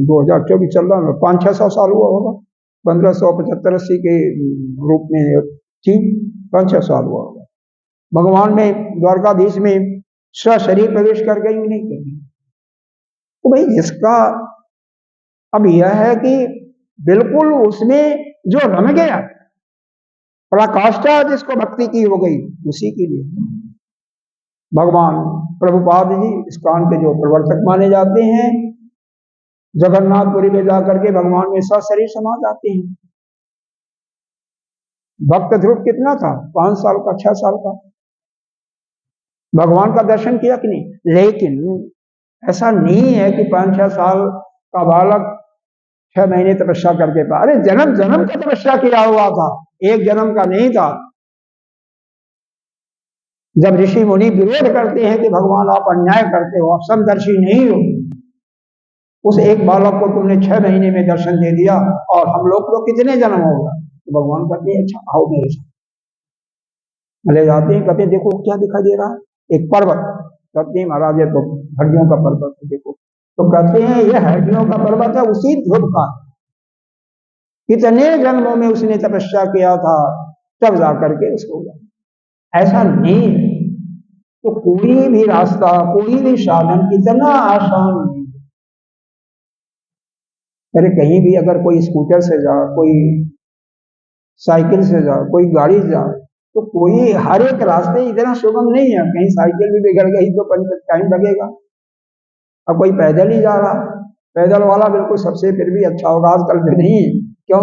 2024 चल रहा है, 500-600 साल हुआ होगा, 1575-80 के रूप में थी, 5-6 साल हुआ होगा। भगवान में द्वारकाधीश में सशरीर प्रवेश कर गई नहीं कर गई। तो भाई जिसका अब यह है कि बिल्कुल उसमें जो रम गया, पराकाष्ठा जिसको भक्ति की हो गई, उसी के लिए भगवान प्रभुपाद जी इस्कॉन के जो प्रवर्तक माने जाते हैं, जगन्नाथपुरी में जाकर के भगवान में सशरीर समा जाते हैं। भक्त ध्रुव कितना था, 5 साल का 6 साल का, भगवान का दर्शन किया कि नहीं। लेकिन ऐसा नहीं है कि 5-6 साल का बालक 6 महीने तपस्या करके पा, अरे जन्म जन्म का तपस्या किया हुआ था, एक जन्म का नहीं था। जब ऋषि मुनि विरोध करते हैं कि भगवान आप अन्याय करते हो, आप समदर्शी नहीं हो, उस एक बालक को तुमने 6 महीने में दर्शन दे दिया और हम लोग तो कितने जन्म होगा। तो भगवान कहते हैं अच्छा आओ मेरे साथ, ले जाते हैं, कहते देखो क्या दिखाई दे रहा है, एक पर्वत, कहते हैं महाराज ये तो हड्डियों का पर्वत है देखो। तो कहते हैं ये हड्डियों का पर्वत है उसी ध्रुव का, कितने जन्मों में उसने तपस्या किया था तब जाकर के उसको ऐसा नहीं है। तो कोई भी रास्ता कोई भी साधन इतना आसान नहीं। अरे कहीं भी अगर कोई स्कूटर से जा, कोई साइकिल से जा, कोई गाड़ी जा, तो कोई हर एक रास्ते इतना सुगम नहीं है। कहीं साइकिल भी बिगड़ गई तो टाइम लगेगा। अब कोई पैदल ही जा रहा, पैदल वाला बिल्कुल सबसे फिर भी अच्छा होगा। आजकल भी नहीं, क्यों?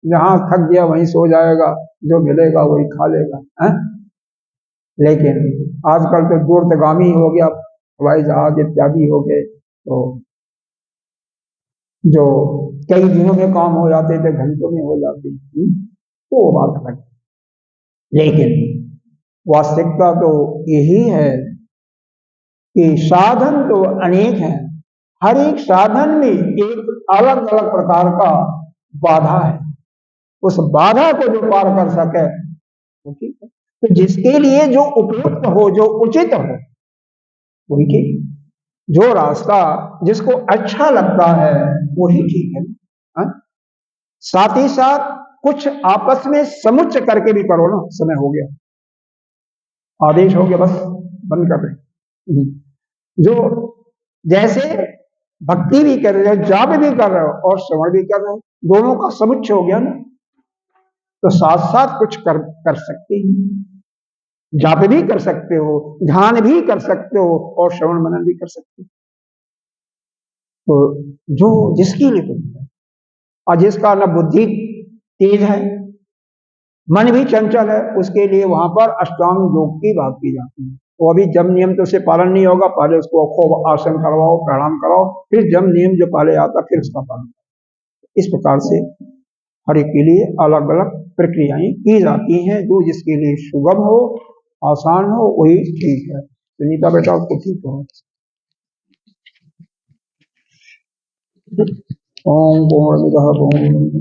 जहां थक गया वहीं सो जाएगा, जो मिलेगा वही खा लेगा है? लेकिन आजकल तो दूरगामी हो गया, हवाई जहाज इत्यादि हो गए, तो जो कई दिनों में काम हो जाते थे घंटों में हो जाते, तो वो बात अलग। लेकिन वास्तविकता तो यही है कि साधन तो अनेक हैं, हर एक साधन में एक अलग अलग प्रकार का बाधा है। उस बाधा को जो पार कर सके वो ठीक है। तो जिसके लिए जो उपयुक्त हो, जो उचित हो, वही ठीक। जो रास्ता जिसको अच्छा लगता है वही ठीक है, हा? साथ ही साथ कुछ आपस में समुच्चय करके भी करो ना। समय हो गया, आदेश हो गया, बस बंद कर रहे। जो जैसे भक्ति भी कर रहे हो, जाप भी कर रहे हो और श्रवण भी कर रहे हो, दोनों का समुच्चय हो गया ना। तो साथ साथ कुछ कर सकते हैं, जाप भी कर सकते हो, ध्यान भी कर सकते हो और श्रवण मनन भी कर सकते हो। तो जो जिसकी लिए और जिसका न बुद्धि तेज है, मन भी चंचल है, उसके लिए वहां पर अष्टांग योग की बात की जाती है। तो अभी जब नियम तो उसे पालन नहीं होगा, पहले उसको खूब आसन करवाओ, प्रणाम कराओ, फिर जब नियम जो पहले आता फिर उसका पालन। इस प्रकार से हर एक के लिए अलग अलग प्रक्रियाएं की जाती हैं। जो जिसके लिए सुगम हो, आसान हो, वही ठीक है। सुनीता बेटा उसको ठीक हो। ओम पूर्णमिदः पूर्णमिदम्